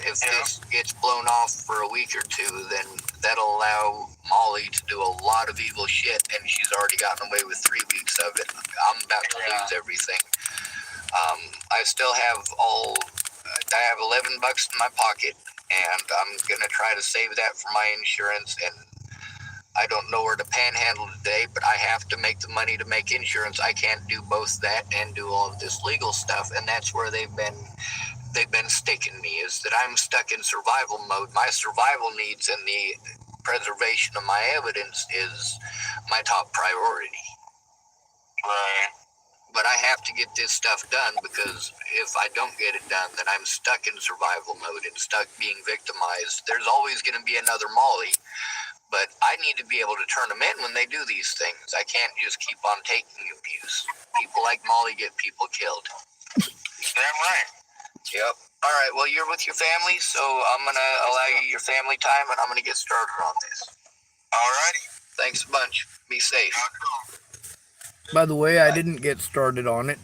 If this gets blown off for a week or two, then that'll allow Molly to do a lot of evil shit, and she's already gotten away with 3 weeks of it. I'm about to lose everything. I still have I have $11 in my pocket, and I'm gonna try to save that for my insurance, and I don't know where to panhandle today, but I have to make the money to make insurance. I can't do both that and do all of this legal stuff, and that's where they've been sticking me, is that I'm stuck in survival mode. My survival needs and the preservation of my evidence is my top priority. Right. But I have to get this stuff done, because if I don't get it done, then I'm stuck in survival mode and stuck being victimized. There's always going to be another Molly, but I need to be able to turn them in when they do these things. I can't just keep on taking abuse. People like Molly get people killed. Damn right. Yep. All right, well, you're with your family, so I'm going to allow you your family time, and I'm going to get started on this. Alrighty. Thanks a bunch. Be safe. By the way, I didn't get started on it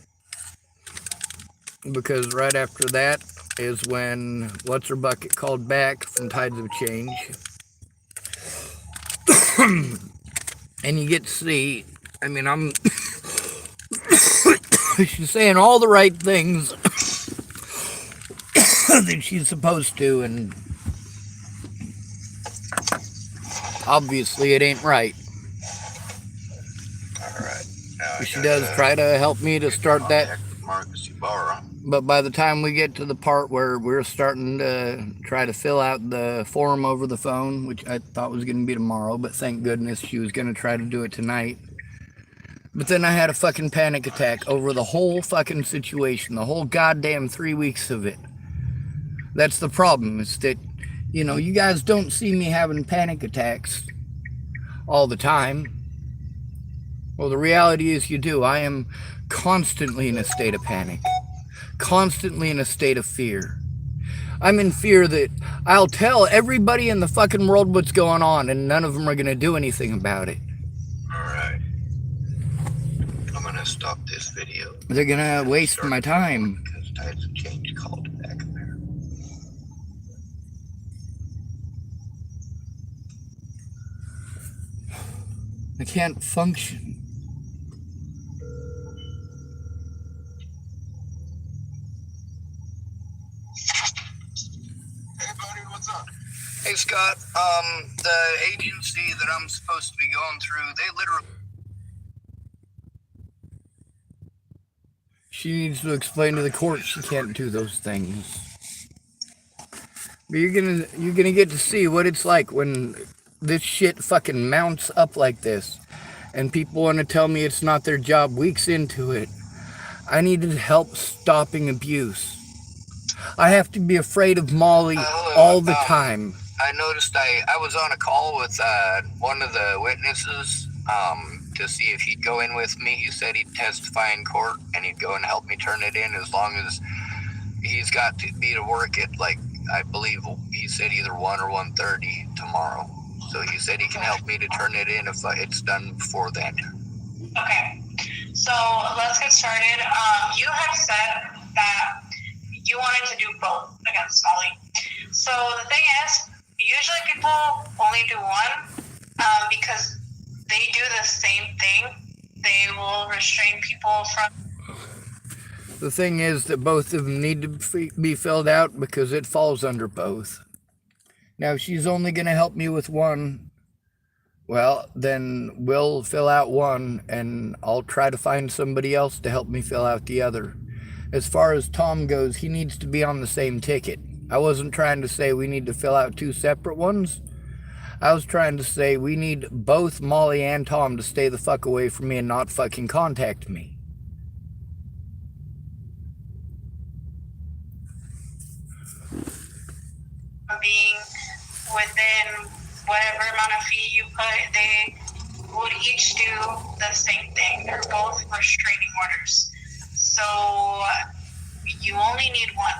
because right after that is when What's Her Bucket called back from Tides of Change. And you get to see, I mean, she's saying all the right things that she's supposed to, and obviously it ain't right. All right. Now She does try to help me to start that, Marcus Ibarra. but by the time we get to the part where we're starting to try to fill out the form over the phone, which I thought was going to be tomorrow, but thank goodness she was going to try to do it tonight. But then I had a fucking panic attack over the whole fucking situation, the whole goddamn 3 weeks of it. That's the problem, is that, you know, you guys don't see me having panic attacks all the time. Well, the reality is you do. I am constantly in a state of panic, constantly in a state of fear. I'm in fear that I'll tell everybody in the fucking world what's going on, and none of them are going to do anything about it. All right. I'm going to stop this video. They're going to waste my time. Because Tides of Change called it back there. I can't function. Hey, buddy, what's up? Hey, Scott. The agency that I'm supposed to be going through, they literally... She needs to explain to the court she can't do those things. But you're gonna get to see what it's like when this shit fucking mounts up like this, and people want to tell me it's not their job weeks into it. I needed help stopping abuse. I have to be afraid of Molly all the time. I noticed I was on a call with one of the witnesses to see if he'd go in with me. He said he'd testify in court and he'd go and help me turn it in, as long as he's got to be to work at like I believe he said either 1 or 1:30 tomorrow. So he said he can help me to turn it in if it's done before then. Okay. So let's get started. You have said that you wanted to do both against Molly. So the thing is, usually people only do one because they do the same thing. They will restrain people from. The thing is that both of them need to be filled out because it falls under both. Now, if she's only going to help me with one, well, then we'll fill out one and I'll try to find somebody else to help me fill out the other. As far as Tom goes, he needs to be on the same ticket. I wasn't trying to say we need to fill out two separate ones. I was trying to say we need both Molly and Tom to stay the fuck away from me and not fucking contact me. Being within whatever amount of fee you put, they would each do the same thing. They're both restraining orders. So you only need one.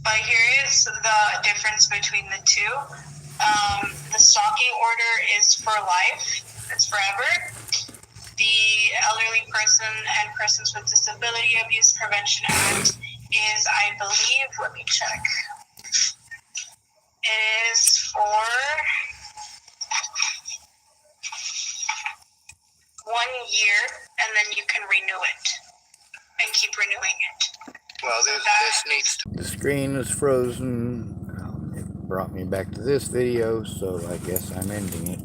But here is the difference between the two. The stalking order is for life. It's forever. The Elderly Person and Persons with Disability Abuse Prevention Act is, I believe, let me check. It is for 1 year, and then you can renew it and keep renewing it. Well, So this needs to. The screen is frozen. It brought me back to this video, so I guess I'm ending it.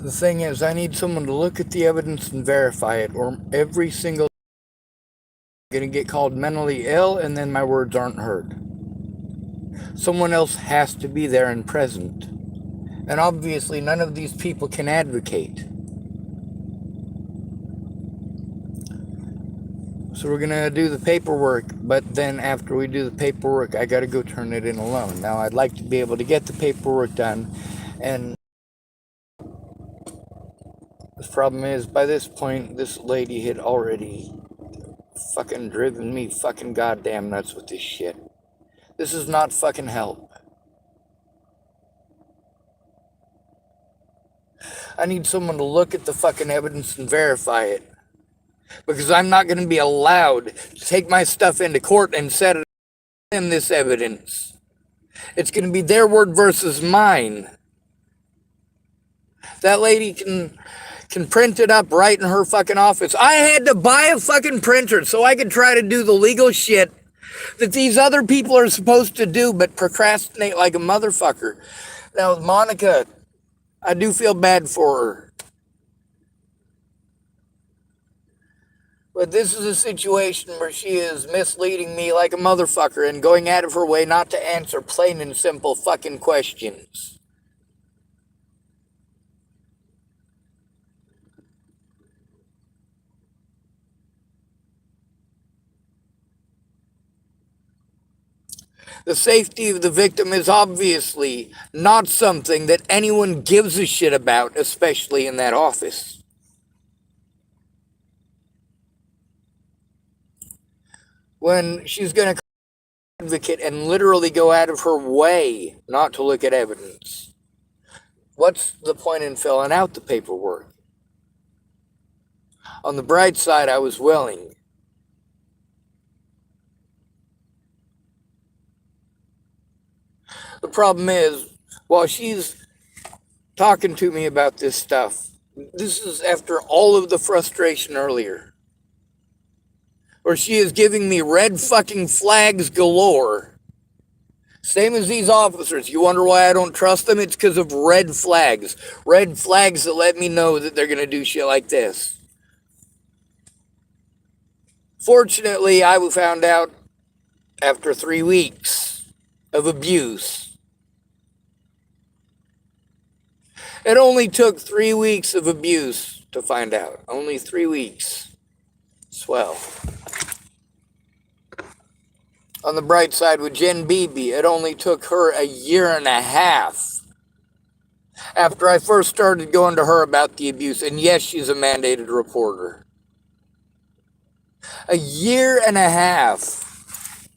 The thing is, I need someone to look at the evidence and verify it, or every single I'm going to get called mentally ill, and then my words aren't heard. Someone else has to be there and present. And obviously, none of these people can advocate. So we're going to do the paperwork, but then after we do the paperwork, I got to go turn it in alone. Now, I'd like to be able to get the paperwork done, and the problem is, by this point, this lady had already fucking driven me fucking goddamn nuts with this shit. This is not fucking help. I need someone to look at the fucking evidence and verify it. Because I'm not going to be allowed to take my stuff into court and set it in this evidence. It's going to be their word versus mine. That lady can print it up right in her fucking office. I had to buy a fucking printer so I could try to do the legal shit that these other people are supposed to do, but procrastinate like a motherfucker. Now, with Monica, I do feel bad for her. But this is a situation where she is misleading me like a motherfucker and going out of her way not to answer plain and simple fucking questions. The safety of the victim is obviously not something that anyone gives a shit about, especially in that office. When she's going to advocate and literally go out of her way not to look at evidence. What's the point in filling out the paperwork? On the bright side, I was willing. The problem is, while she's talking to me about this stuff, this is after all of the frustration earlier, where she is giving me red fucking flags galore. Same as these officers. You wonder why I don't trust them? It's because of red flags. Red flags that let me know that they're going to do shit like this. Fortunately, I found out after 3 weeks of abuse. It only took 3 weeks of abuse to find out. Only 3 weeks. Swell. On the bright side with Jen Beebe, it only took her 1.5 years After I first started going to her about the abuse, and yes, she's a mandated reporter. A year and a half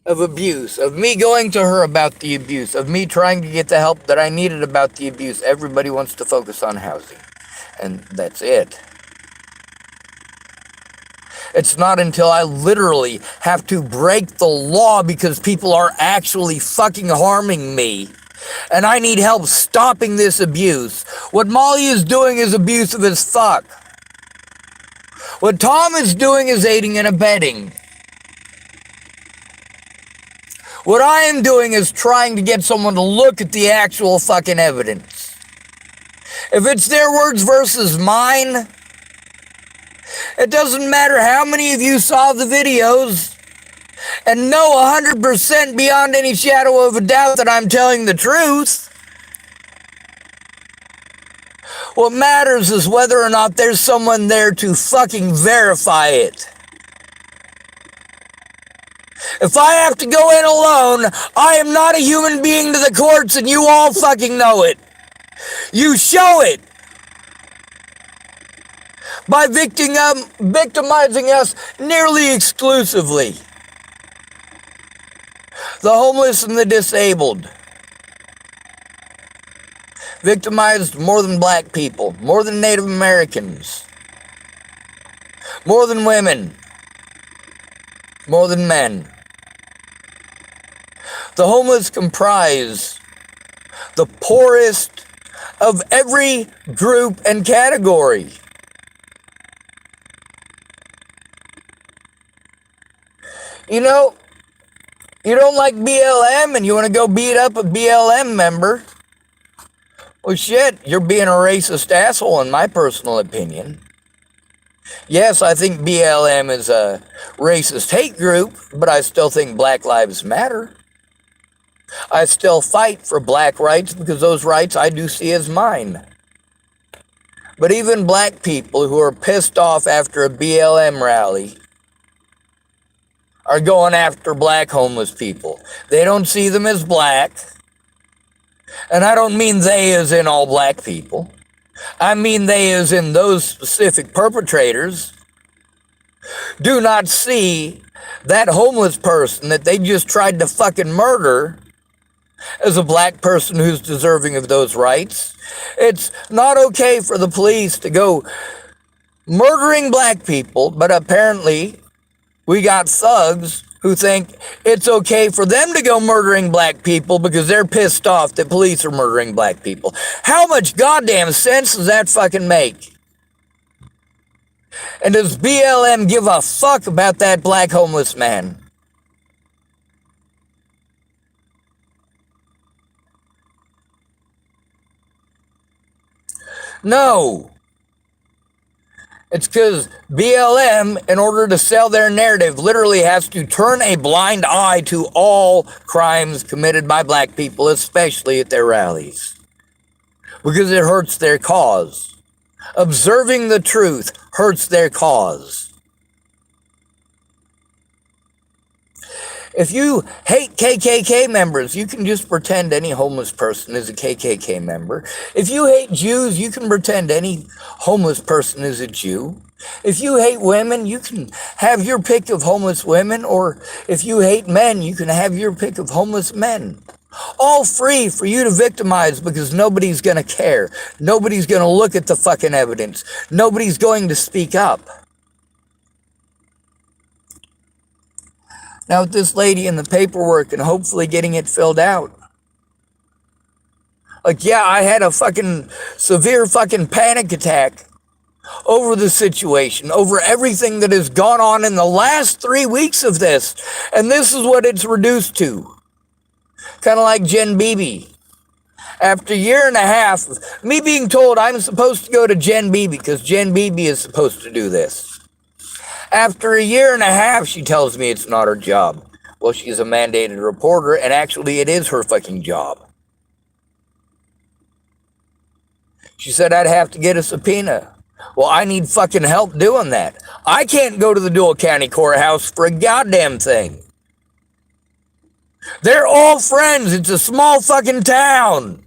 of abuse, of me going to her about the abuse, of me trying to get the help that I needed about the abuse. Everybody wants to focus on housing, and that's it. It's not until I literally have to break the law because people are actually fucking harming me, and I need help stopping this abuse. What Molly is doing is abusive as fuck. What Tom is doing is aiding and abetting. What I am doing is trying to get someone to look at the actual fucking evidence. If it's their words versus mine, it doesn't matter how many of you saw the videos and know 100% beyond any shadow of a doubt that I'm telling the truth. What matters is whether or not there's someone there to fucking verify it. If I have to go in alone, I am not a human being to the courts, and you all fucking know it. You show it by victimizing us nearly exclusively. The homeless and the disabled. Victimized more than black people, more than Native Americans, more than women, more than men. The homeless comprise the poorest of every group and category. You know, you don't like BLM and you want to go beat up a BLM member. Well, shit, you're being a racist asshole in my personal opinion. Yes, I think BLM is a racist hate group, but I still think Black Lives Matter. I still fight for black rights because those rights I do see as mine. But even black people who are pissed off after a BLM rally are going after black homeless people. They don't see them as black. And I don't mean they as in all black people. I mean they as in those specific perpetrators do not see that homeless person that they just tried to fucking murder as a black person who's deserving of those rights. It's not okay for the police to go murdering black people, but apparently we got thugs who think it's okay for them to go murdering black people because they're pissed off that police are murdering black people. How much goddamn sense does that fucking make? And does BLM give a fuck about that black homeless man? No. It's because BLM, in order to sell their narrative, literally has to turn a blind eye to all crimes committed by black people, especially at their rallies, because it hurts their cause. Observing the truth hurts their cause. If you hate KKK members, you can just pretend any homeless person is a KKK member. If you hate Jews, you can pretend any homeless person is a Jew. If you hate women, you can have your pick of homeless women, or if you hate men, you can have your pick of homeless men. All free for you to victimize because nobody's going to care. Nobody's going to look at the fucking evidence. Nobody's going to speak up. Now with this lady and the paperwork and hopefully getting it filled out. Like, yeah, I had a fucking severe fucking panic attack over the situation, over everything that has gone on in the last 3 weeks of this. And this is what it's reduced to. Kind of like Jen Beebe. After a year and a half of me being told I'm supposed to go to Jen Beebe because Jen Beebe is supposed to do this. After a year and a half, she tells me it's not her job. Well, she's a mandated reporter, and actually it is her fucking job. She said I'd have to get a subpoena. Well, I need fucking help doing that. I can't go to the Dual County Courthouse for a goddamn thing. They're all friends. It's a small fucking town.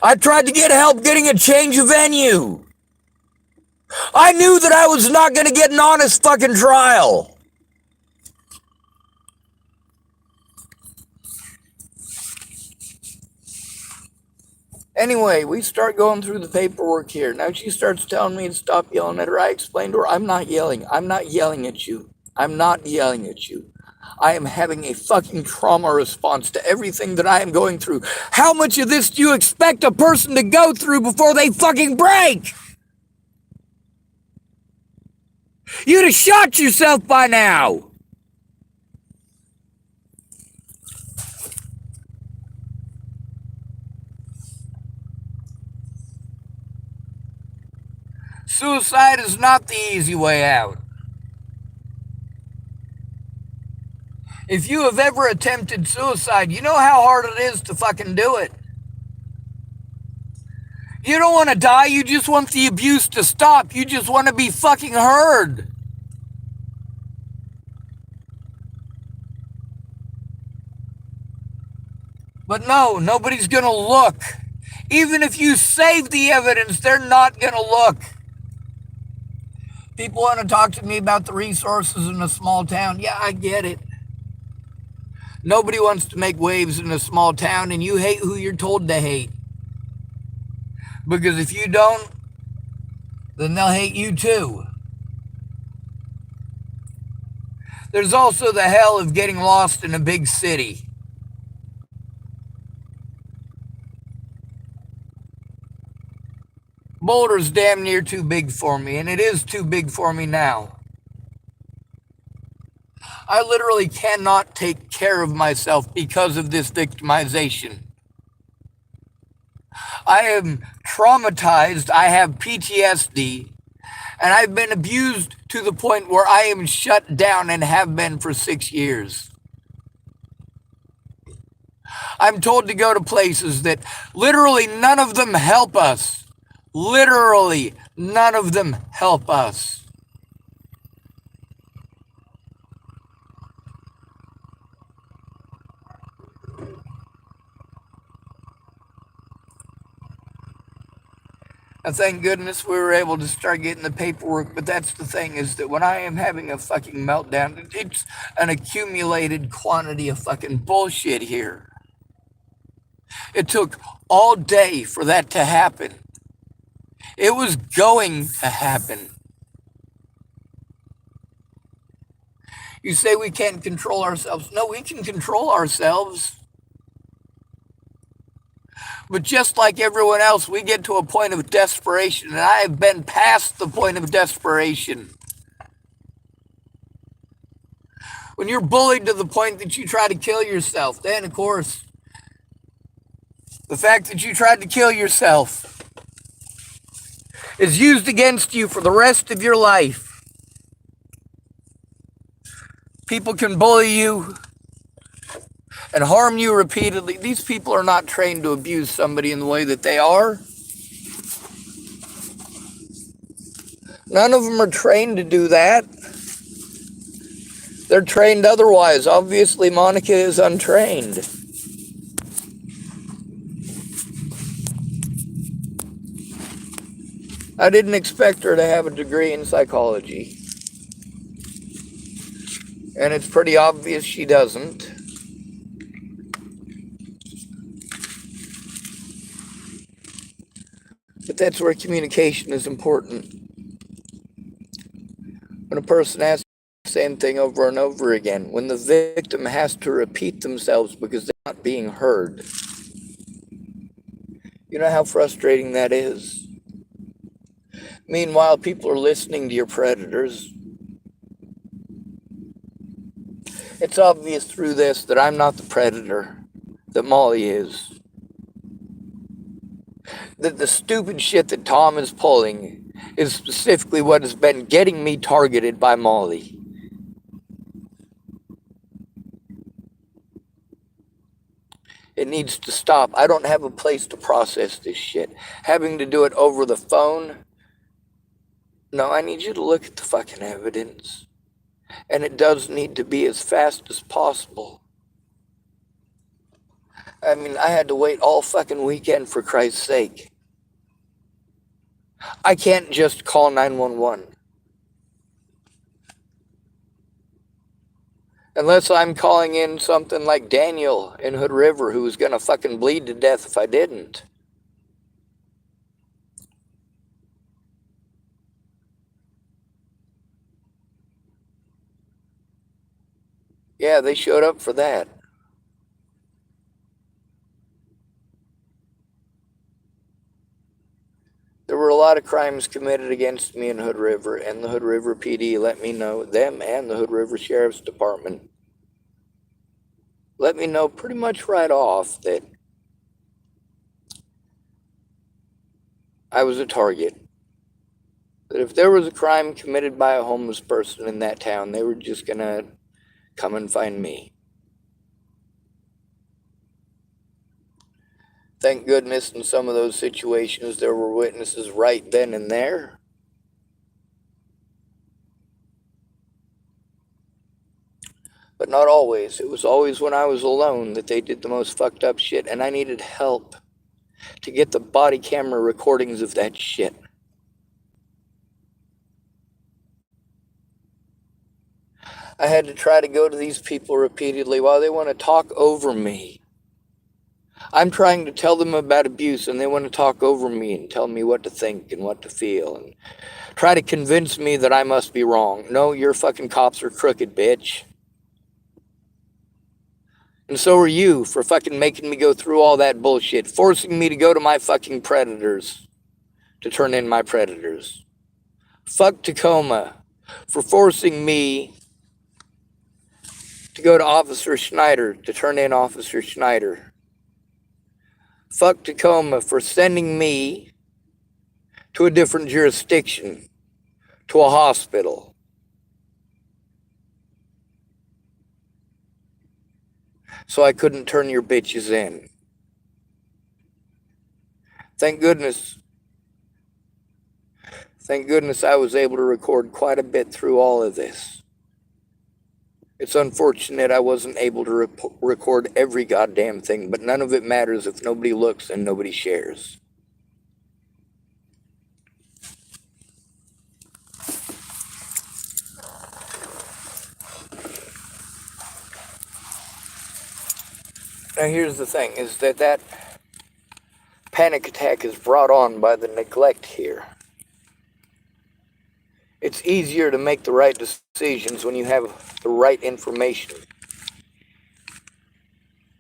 I tried to get help getting a change of venue. I knew that I was not going to get an honest fucking trial. Anyway, we start going through the paperwork here. Now she starts telling me to stop yelling at her. I explained to her, I'm not yelling. I'm not yelling at you. I'm not yelling at you. I am having a fucking trauma response to everything that I am going through. How much of this do you expect a person to go through before they fucking break? You'd have shot yourself by now. Suicide is not the easy way out. If you have ever attempted suicide, you know how hard it is to fucking do it. You don't want to die, you just want the abuse to stop. You just want to be fucking heard. But no, nobody's gonna look. Even if you save the evidence, they're not gonna look. People want to talk to me about the resources in a small town. Yeah, I get it. Nobody wants to make waves in a small town, and you hate who you're told to hate. Because if you don't, then they'll hate you too. There's also the hell of getting lost in a big city. Boulder's damn near too big for me, and it is too big for me now. I literally cannot take care of myself because of this victimization. I am traumatized, I have PTSD, and I've been abused to the point where I am shut down and have been for 6 years. I'm told to go to places that literally none of them help us. Literally, none of them help us. And thank goodness we were able to start getting the paperwork, but that's the thing, is that when I am having a fucking meltdown, it's an accumulated quantity of fucking bullshit here. It took all day for that to happen. It was going to happen. You say we can't control ourselves. No, we can control ourselves. But just like everyone else, we get to a point of desperation, and I have been past the point of desperation. When you're bullied to the point that you try to kill yourself, then, of course, the fact that you tried to kill yourself is used against you for the rest of your life. People can bully you and harm you repeatedly. These people are not trained to abuse somebody in the way that they are. None of them are trained to do that. They're trained otherwise. Obviously, Monica is untrained. I didn't expect her to have a degree in psychology. And it's pretty obvious she doesn't. But that's where communication is important. When a person asks the same thing over and over again, when the victim has to repeat themselves because they're not being heard, you know how frustrating that is? Meanwhile, people are listening to your predators. It's obvious through this that I'm not the predator, that Molly is. That the stupid shit that Tom is pulling is specifically what has been getting me targeted by Molly. It needs to stop. I don't have a place to process this shit. Having to do it over the phone. No, I need you to look at the fucking evidence. And it does need to be as fast as possible. I mean, I had to wait all fucking weekend for Christ's sake. I can't just call 911. Unless I'm calling in something like Daniel in Hood River who was gonna fucking bleed to death if I didn't. Yeah, they showed up for that. There were a lot of crimes committed against me in Hood River, and the Hood River PD let me know, them and the Hood River Sheriff's Department let me know pretty much right off that I was a target. That if there was a crime committed by a homeless person in that town, they were just gonna come and find me. Thank goodness in some of those situations there were witnesses right then and there. But not always. It was always when I was alone that they did the most fucked up shit, and I needed help to get the body camera recordings of that shit. I had to try to go to these people repeatedly while they want to talk over me. I'm trying to tell them about abuse, and they want to talk over me and tell me what to think and what to feel and try to convince me that I must be wrong. No, your fucking cops are crooked, bitch. And so are you for fucking making me go through all that bullshit, forcing me to go to my fucking predators to turn in my predators. Fuck Tacoma for forcing me to go to Officer Schneider to turn in Officer Schneider. Fuck Tacoma for sending me to a different jurisdiction, to a hospital. So I couldn't turn your bitches in. Thank goodness I was able to record quite a bit through all of this. It's unfortunate I wasn't able to record every goddamn thing, but none of it matters if nobody looks and nobody shares. Now here's the thing, is that panic attack is brought on by the neglect here. It's easier to make the right decisions when you have the right information.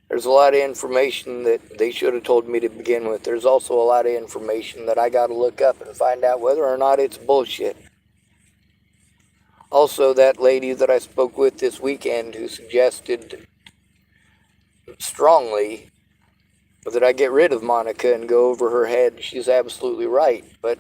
There's a lot of information that they should have told me to begin with. There's also a lot of information that I got to look up and find out whether or not it's bullshit. Also, that lady that I spoke with this weekend who suggested strongly that I get rid of Monica and go over her head, she's absolutely right, but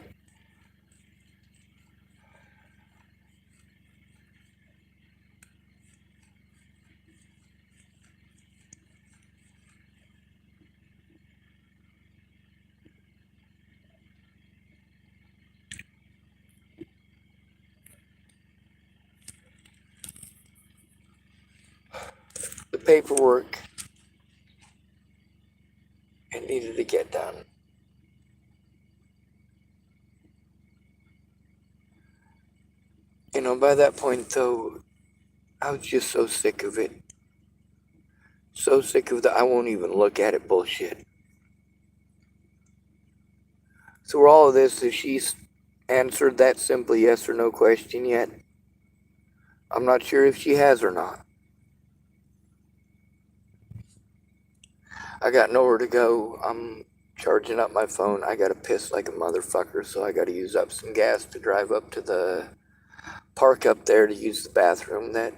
the paperwork, it needed to get done. You know, by that point, though, I was just so sick of it. So sick of the I won't even look at it bullshit. Through all of this, has she answered that simple yes or no question yet? I'm not sure if she has or not. I got nowhere to go. I'm charging up my phone. I gotta piss like a motherfucker, so I gotta use up some gas to drive up to the park up there to use the bathroom. That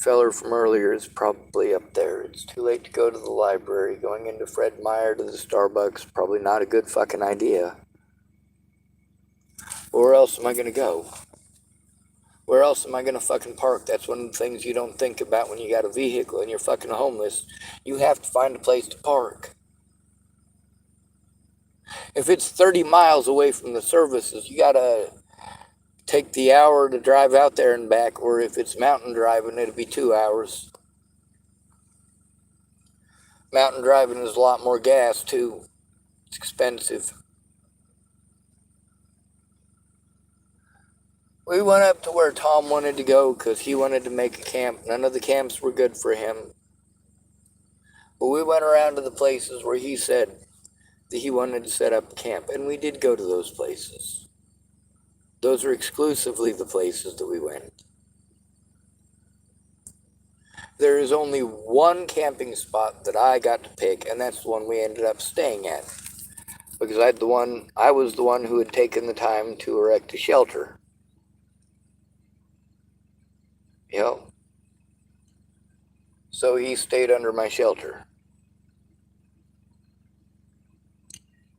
feller from earlier is probably up there. It's too late to go to the library. Going into Fred Meyer to the Starbucks, probably not a good fucking idea. Where else am I gonna go? Where else am I gonna fucking park? That's one of the things you don't think about when you got a vehicle and you're fucking homeless. You have to find a place to park. If it's 30 miles away from the services, you gotta take the hour to drive out there and back, or if it's mountain driving, it'll be 2 hours. Mountain driving is a lot more gas, too. It's expensive. We went up to where Tom wanted to go because he wanted to make a camp. None of the camps were good for him. But we went around to the places where he said that he wanted to set up a camp. And we did go to those places. Those are exclusively the places that we went. There is only one camping spot that I got to pick, and that's the one we ended up staying at. Because I was the one who had taken the time to erect a shelter. Yep. So he stayed under my shelter.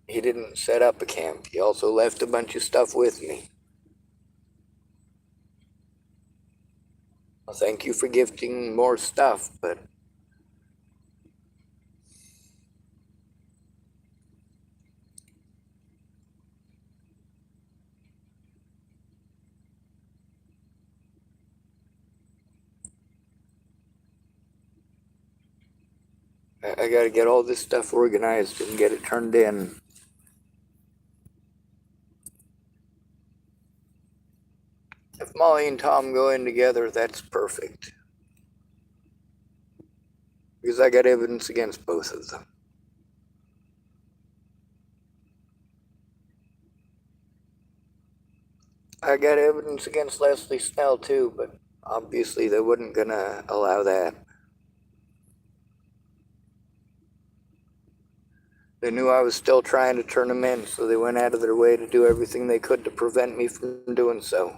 He didn't set up a camp. He also left a bunch of stuff with me. Well, thank you for gifting more stuff, but I gotta get all this stuff organized and get it turned in. If Molly and Tom go in together, that's perfect. Because I got evidence against both of them. I got evidence against Leslie Snell too, but obviously they wasn't gonna allow that. They knew I was still trying to turn them in, so they went out of their way to do everything they could to prevent me from doing so.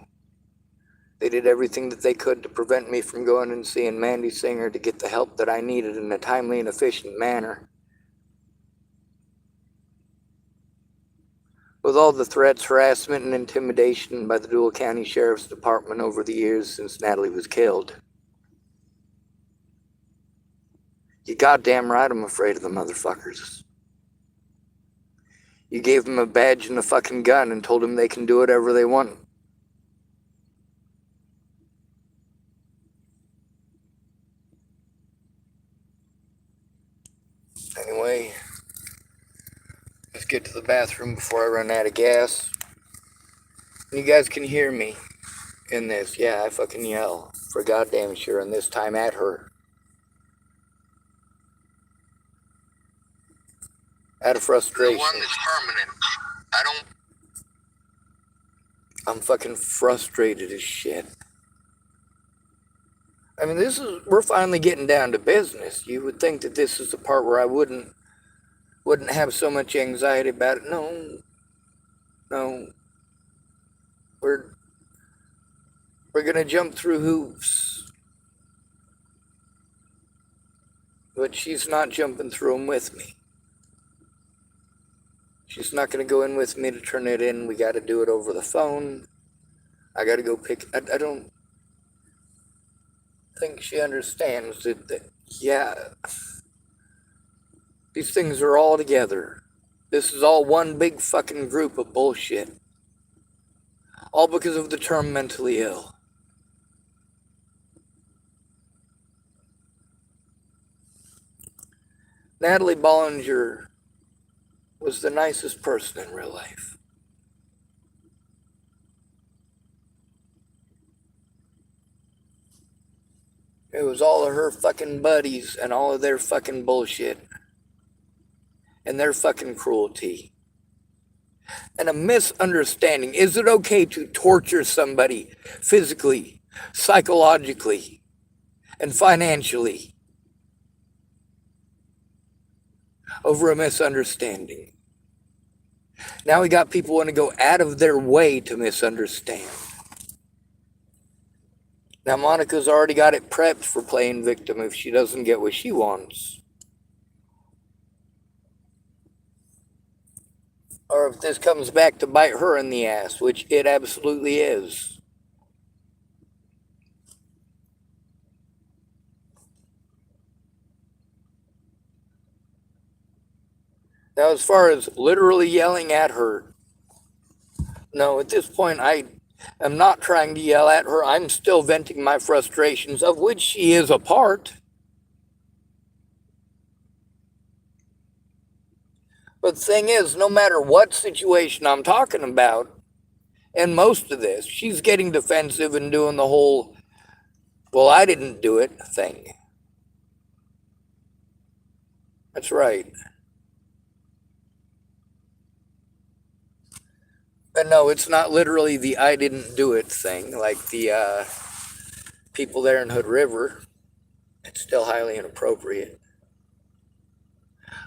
They did everything that they could to prevent me from going and seeing Mandy Singer to get the help that I needed in a timely and efficient manner. With all the threats, harassment, and intimidation by the Dual County Sheriff's Department over the years since Natalie was killed. You goddamn right I'm afraid of the motherfuckers. You gave them a badge and a fucking gun and told them they can do whatever they want. Anyway, let's get to the bathroom before I run out of gas. You guys can hear me in this. Yeah, I fucking yell for goddamn sure, and this time at her. Out of frustration. The one that's permanent. I'm fucking frustrated as shit. I mean, we're finally getting down to business. You would think that this is the part where I wouldn't have so much anxiety about it. No. We're gonna jump through hoops. But she's not jumping through them with me. She's not gonna go in with me to turn it in. We gotta do it over the phone. I gotta go pick. I don't think she understands that, yeah, these things are all together. This is all one big fucking group of bullshit. All because of the term mentally ill. Natalie Bollinger was the nicest person in real life. It was all of her fucking buddies and all of their fucking bullshit. And their fucking cruelty. And a misunderstanding. Is it okay to torture somebody physically, psychologically, and financially over a misunderstanding? Now we got people want to go out of their way to misunderstand. Now Monica's already got it prepped for playing victim if she doesn't get what she wants. Or if this comes back to bite her in the ass, which it absolutely is. Now, as far as literally yelling at her, no, at this point, I am not trying to yell at her. I'm still venting my frustrations, of which she is a part. But the thing is, no matter what situation I'm talking about, and most of this, she's getting defensive and doing the whole, well, I didn't do it thing. That's right. But no, it's not literally the I didn't do it thing, like the people there in Hood River. It's still highly inappropriate.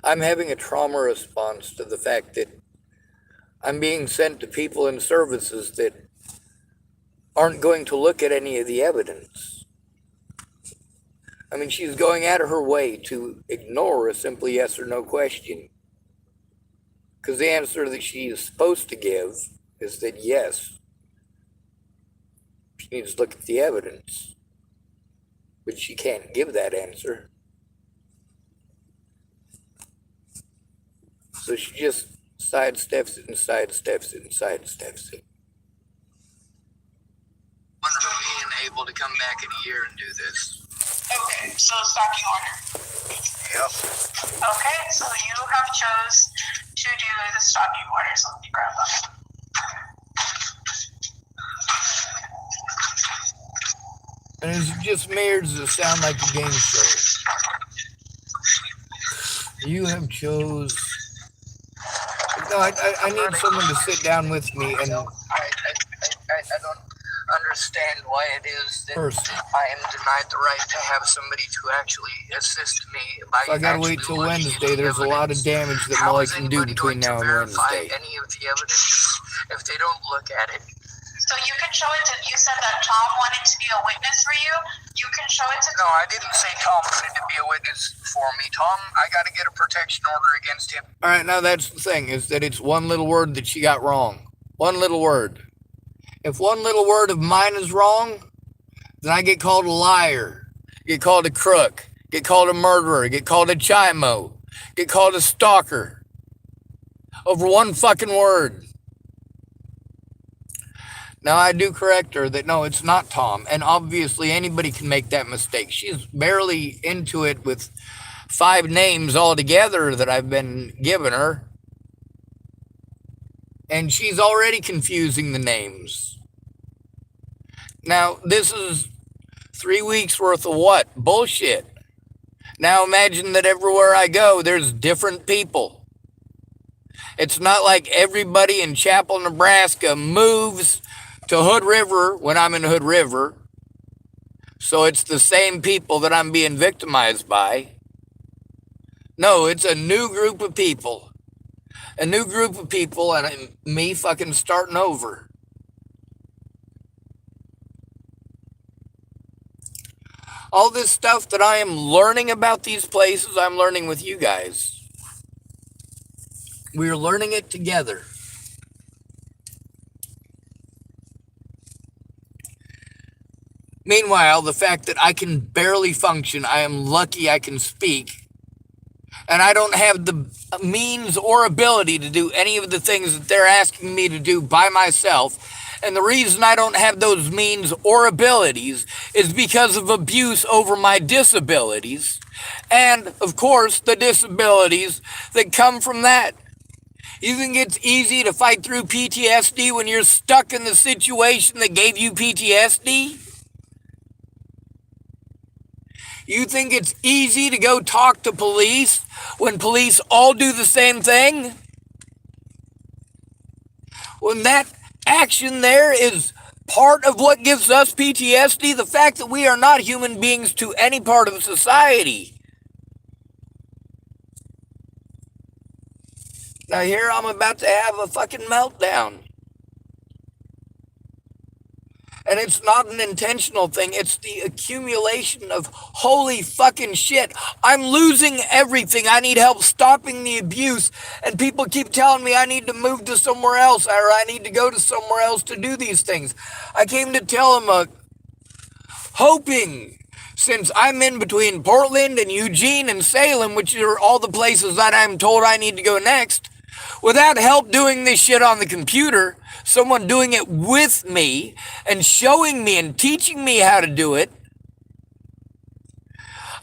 I'm having a trauma response to the fact that I'm being sent to people and services that aren't going to look at any of the evidence. I mean, she's going out of her way to ignore a simply yes or no question. Because the answer that she is supposed to give is that yes, she needs to look at the evidence. But she can't give that answer. So she just sidesteps it and sidesteps it and sidesteps it. Wonderful being able to come back in a year and do this. Okay, so stocking order. Yep. Okay, so you have chose to do the stocking order, so let me grab them. And is it just me or does it sound like a game show? You have chose... No, I need someone to sit down with me and... I don't understand why it is that Person. I am denied the right to have somebody to actually assist me by So I gotta actually wait till looking at Wednesday. the There's a lot of evidence. damage that How Molly is can do anybody between going to now and verify Wednesday. any of the evidence if they don't look at it? So you can show it to, you said that Tom wanted to be a witness for you. You can show it to No, I didn't say Tom wanted to be a witness for me. Tom, I got to get a protection order against him. All right, now that's the thing, is that it's one little word that she got wrong. One little word. If one little word of mine is wrong, then I get called a liar, get called a crook, get called a murderer, get called a chimo, get called a stalker. Over one fucking word. Now, I do correct her that no, it's not Tom. And obviously, anybody can make that mistake. She's barely into it with 5 names altogether that I've been giving her. And she's already confusing the names. Now, this is 3 weeks worth of what? Bullshit. Now, imagine that everywhere I go, there's different people. It's not like everybody in Chapel, Nebraska moves to Hood River when I'm in Hood River. So it's the same people that I'm being victimized by. No, it's a new group of people. A new group of people and me fucking starting over. All this stuff that I am learning about these places, I'm learning with you guys. We're learning it together. Meanwhile, the fact that I can barely function, I am lucky I can speak, and I don't have the means or ability to do any of the things that they're asking me to do by myself. And the reason I don't have those means or abilities is because of abuse over my disabilities. And, of course, the disabilities that come from that. You think it's easy to fight through PTSD when you're stuck in the situation that gave you PTSD? You think it's easy to go talk to police when police all do the same thing? When that action there is part of what gives us PTSD, the fact that we are not human beings to any part of society. Now here I'm about to have a fucking meltdown. And it's not an intentional thing. It's the accumulation of holy fucking shit. I'm losing everything. I need help stopping the abuse. And people keep telling me I need to move to somewhere else or I need to go to somewhere else to do these things. I came to tell them, hoping, since I'm in between Portland and Eugene and Salem, which are all the places that I'm told I need to go next, without help doing this shit on the computer, someone doing it with me and showing me and teaching me how to do it,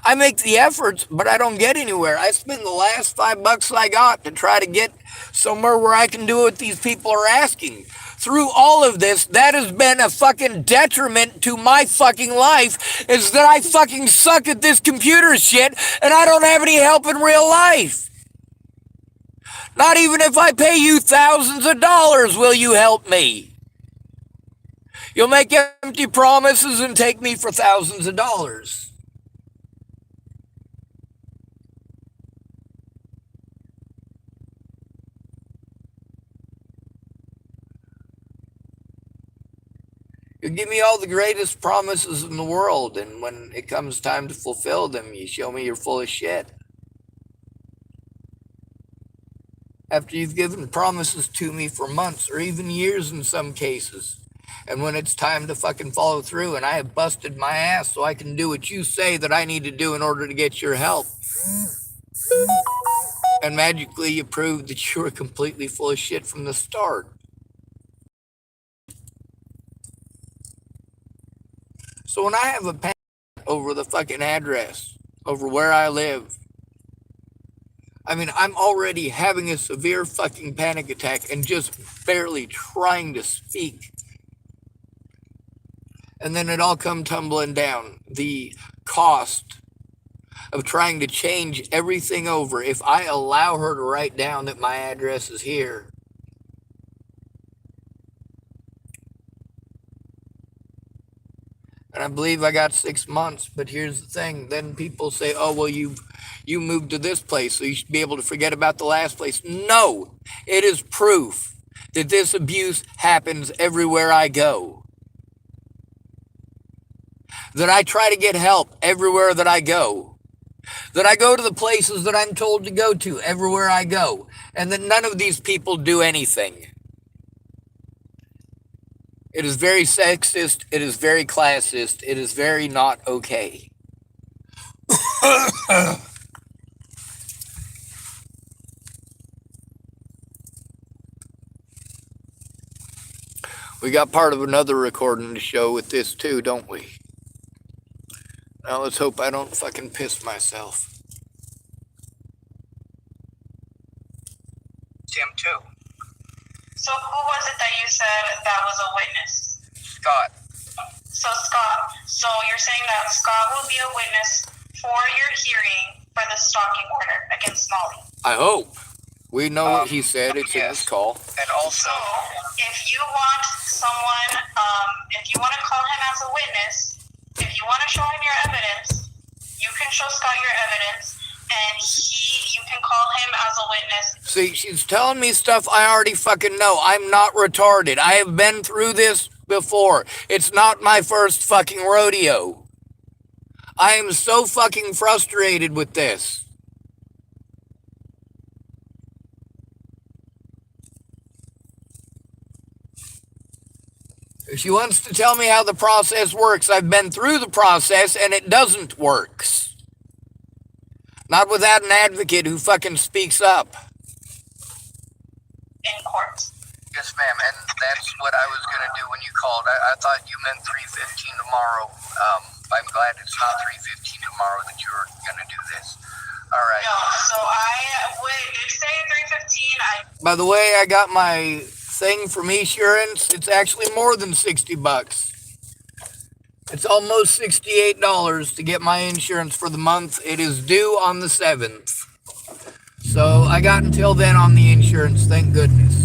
I make the efforts, but I don't get anywhere. I spend the last $5 I got to try to get somewhere where I can do what these people are asking. Through all of this, that has been a fucking detriment to my fucking life, is that I fucking suck at this computer shit and I don't have any help in real life. Not even if I pay you thousands of dollars will you help me. You'll make empty promises and take me for thousands of dollars. You give me all the greatest promises in the world, and when it comes time to fulfill them, you show me you're full of shit. After you've given promises to me for months or even years in some cases, and when it's time to fucking follow through and I have busted my ass so I can do what you say that I need to do in order to get your help, and magically you prove that you were completely full of shit from the start. So when I have a panic over the fucking address, over where I live, I mean, I'm already having a severe fucking panic attack and just barely trying to speak. And then it all come tumbling down. The cost of trying to change everything over. If I allow her to write down that my address is here, and I believe I got 6 months, but here's the thing. Then people say, oh, well, you moved to this place, so you should be able to forget about the last place. No, it is proof that this abuse happens everywhere I go. That I try to get help everywhere that I go. That I go to the places that I'm told to go to everywhere I go. And that none of these people do anything. It is very sexist. It is very classist. It is very not okay. We got part of another recording to show with this too, don't we? Now let's hope I don't fucking piss myself. Tim too. So who was it that you said that was a witness? Scott. So Scott, so you're saying that Scott will be a witness for your hearing for the stalking order against Molly? I hope. We know what he said. It's in his call. And also, So if you want someone, if you want to call him as a witness, if you want to show him your evidence, you can show Scott your evidence, and you can call him as a witness. See, she's telling me stuff I already fucking know. I'm not retarded. I have been through this before. It's not my first fucking rodeo. I am so fucking frustrated with this. She wants to tell me how the process works. I've been through the process and it doesn't work. Not without an advocate who fucking speaks up. In court. yes, ma'am, and that's what I was gonna do when you called. I thought you meant 3:15 tomorrow. I'm glad it's not 3:15 tomorrow that you're gonna do this. All right. No, so I would say 3:15. By the way, I got my thing from Esurance. It's actually more than $60. It's almost $68 to get my insurance for the month. It is due on the 7th. So I got until then on the insurance, thank goodness.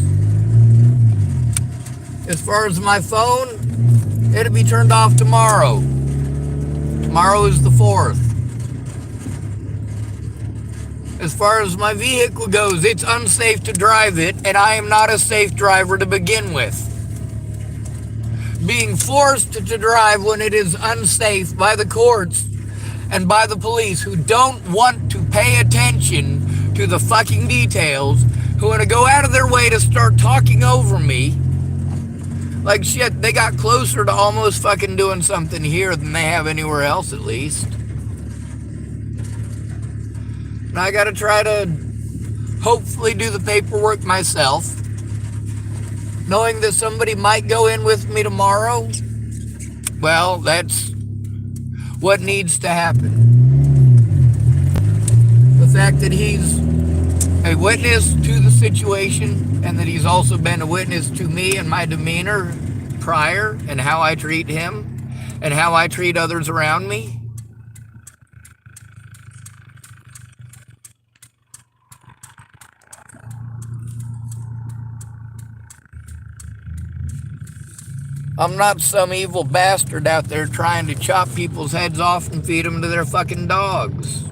As far as my phone, it'll be turned off tomorrow. Tomorrow is the 4th. As far as my vehicle goes, it's unsafe to drive it, and I am not a safe driver to begin with. Being forced to drive when it is unsafe by the courts and by the police who don't want to pay attention to the fucking details, who want to go out of their way to start talking over me. Like shit, they got closer to almost fucking doing something here than they have anywhere else, at least. And I gotta try to hopefully do the paperwork myself, knowing that somebody might go in with me tomorrow. Well, that's what needs to happen. fact that he's a witness to the situation and that he's also been a witness to me and my demeanor prior and how I treat him and how I treat others around me. I'm not some evil bastard out there trying to chop people's heads off and feed them to their fucking dogs.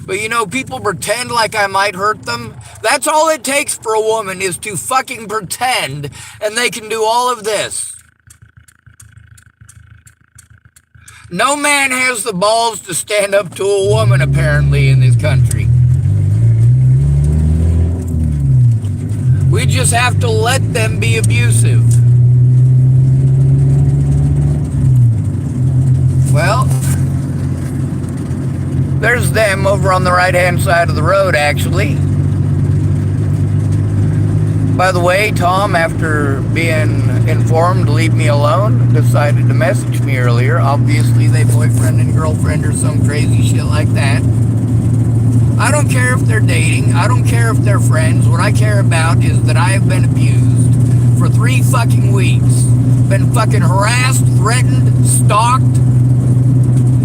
But you know, people pretend like I might hurt them. That's all it takes for a woman, is to fucking pretend, and they can do all of this. No man has the balls to stand up to a woman, apparently, in this country. We just have to let them be abusive. Well, there's them over on the right-hand side of the road, actually. By the way, Tom, after being informed to leave me alone, decided to message me earlier. Obviously, they boyfriend and girlfriend or some crazy shit like that. I don't care if they're dating. I don't care if they're friends. What I care about is that I have been abused for 3 fucking weeks. Been fucking harassed, threatened, stalked.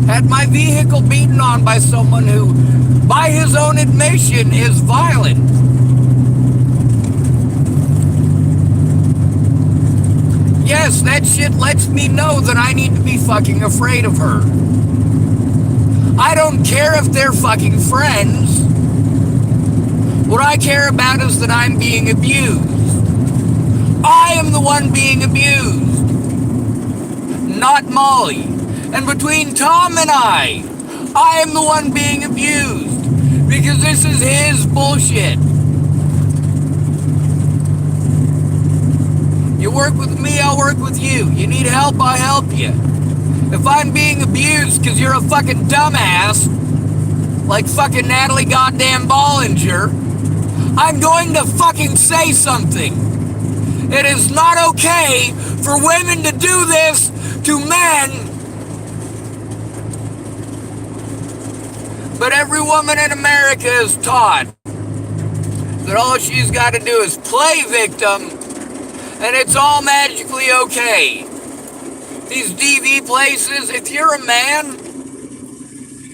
Had my vehicle beaten on by someone who, by his own admission, is violent. Yes, that shit lets me know that I need to be fucking afraid of her. I don't care if they're fucking friends. What I care about is that I'm being abused. I am the one being abused, not Molly. And between Tom and I am the one being abused because this is his bullshit. You work with me, I'll work with you. You need help, I'll help you. If I'm being abused because you're a fucking dumbass, like fucking Natalie goddamn Bollinger, I'm going to fucking say something. It is not okay for women to do this to men. But every woman in America is taught that all she's got to do is play victim and it's all magically okay. These DV places, if you're a man,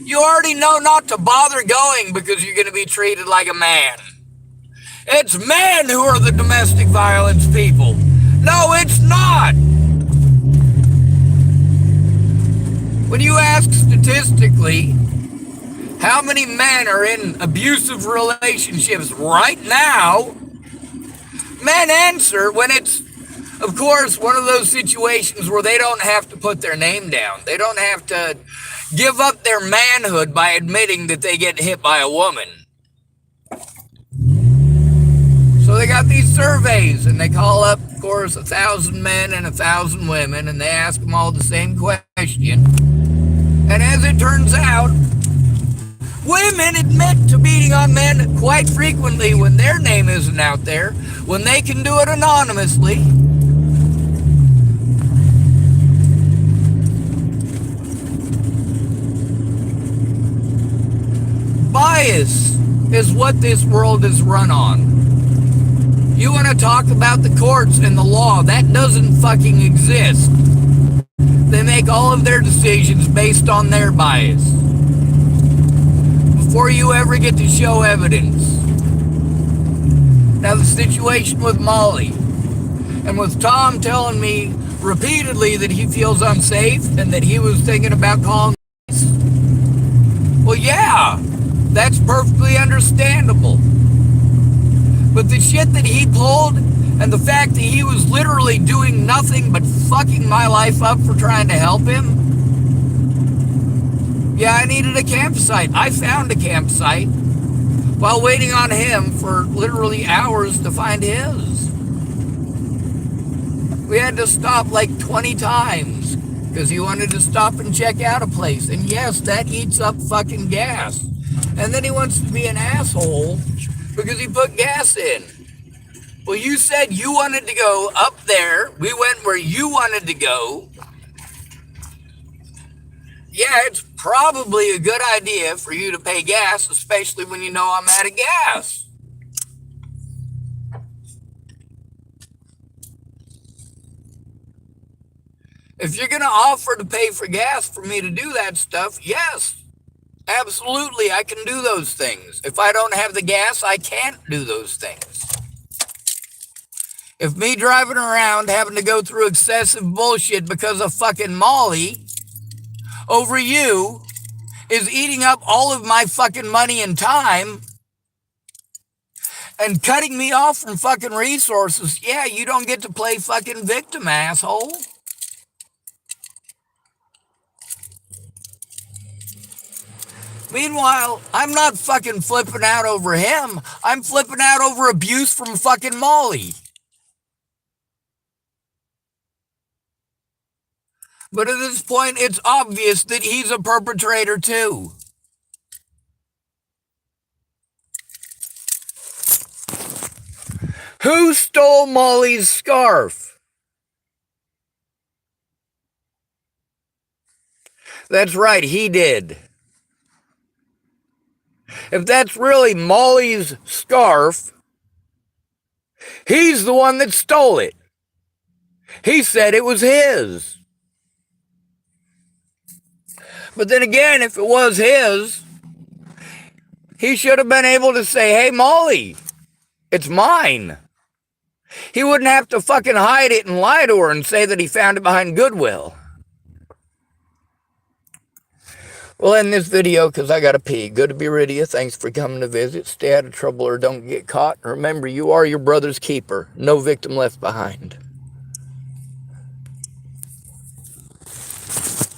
you already know not to bother going because you're going to be treated like a man. It's men who are the domestic violence people. No, it's not. When you ask statistically, how many men are in abusive relationships right now? Men answer when it's, of course, one of those situations where they don't have to put their name down. They don't have to give up their manhood by admitting that they get hit by a woman. So they got these surveys and they call up, of course, 1,000 men and 1,000 women and they ask them all the same question. And as it turns out, women admit to beating on men quite frequently when their name isn't out there, when they can do it anonymously. Bias is what this world is run on. You want to talk about the courts and the law, that doesn't fucking exist. They make all of their decisions based on their bias before you ever get to show evidence. Now the situation with Molly and with Tom telling me repeatedly that he feels unsafe and that he was thinking about calling the police. Well, yeah, that's perfectly understandable. But the shit that he pulled and the fact that he was literally doing nothing but fucking my life up for trying to help him. Yeah, I needed a campsite. I found a campsite while waiting on him for literally hours to find his. We had to stop like 20 times because he wanted to stop and check out a place. And yes, that eats up fucking gas. And then he wants to be an asshole because he put gas in. Well, you said you wanted to go up there. We went where you wanted to go. Yeah, it's probably a good idea for you to pay gas, especially when you know I'm out of gas. If you're going to offer to pay for gas for me to do that stuff, yes, absolutely, I can do those things. If I don't have the gas, I can't do those things. If me driving around having to go through excessive bullshit because of fucking Molly over you is eating up all of my fucking money and time and cutting me off from fucking resources, yeah, you don't get to play fucking victim, asshole. Meanwhile, I'm not fucking flipping out over him. I'm flipping out over abuse from fucking Molly. But at this point, it's obvious that he's a perpetrator too. Who stole Molly's scarf? That's right, he did. If that's really Molly's scarf, he's the one that stole it. He said it was his. But then again, if it was his, he should have been able to say, hey, Molly, it's mine. He wouldn't have to fucking hide it and lie to her and say that he found it behind Goodwill. We'll end this video because I gotta pee. Good to be rid of you. Thanks for coming to visit. Stay out of trouble or don't get caught. Remember, you are your brother's keeper. No victim left behind.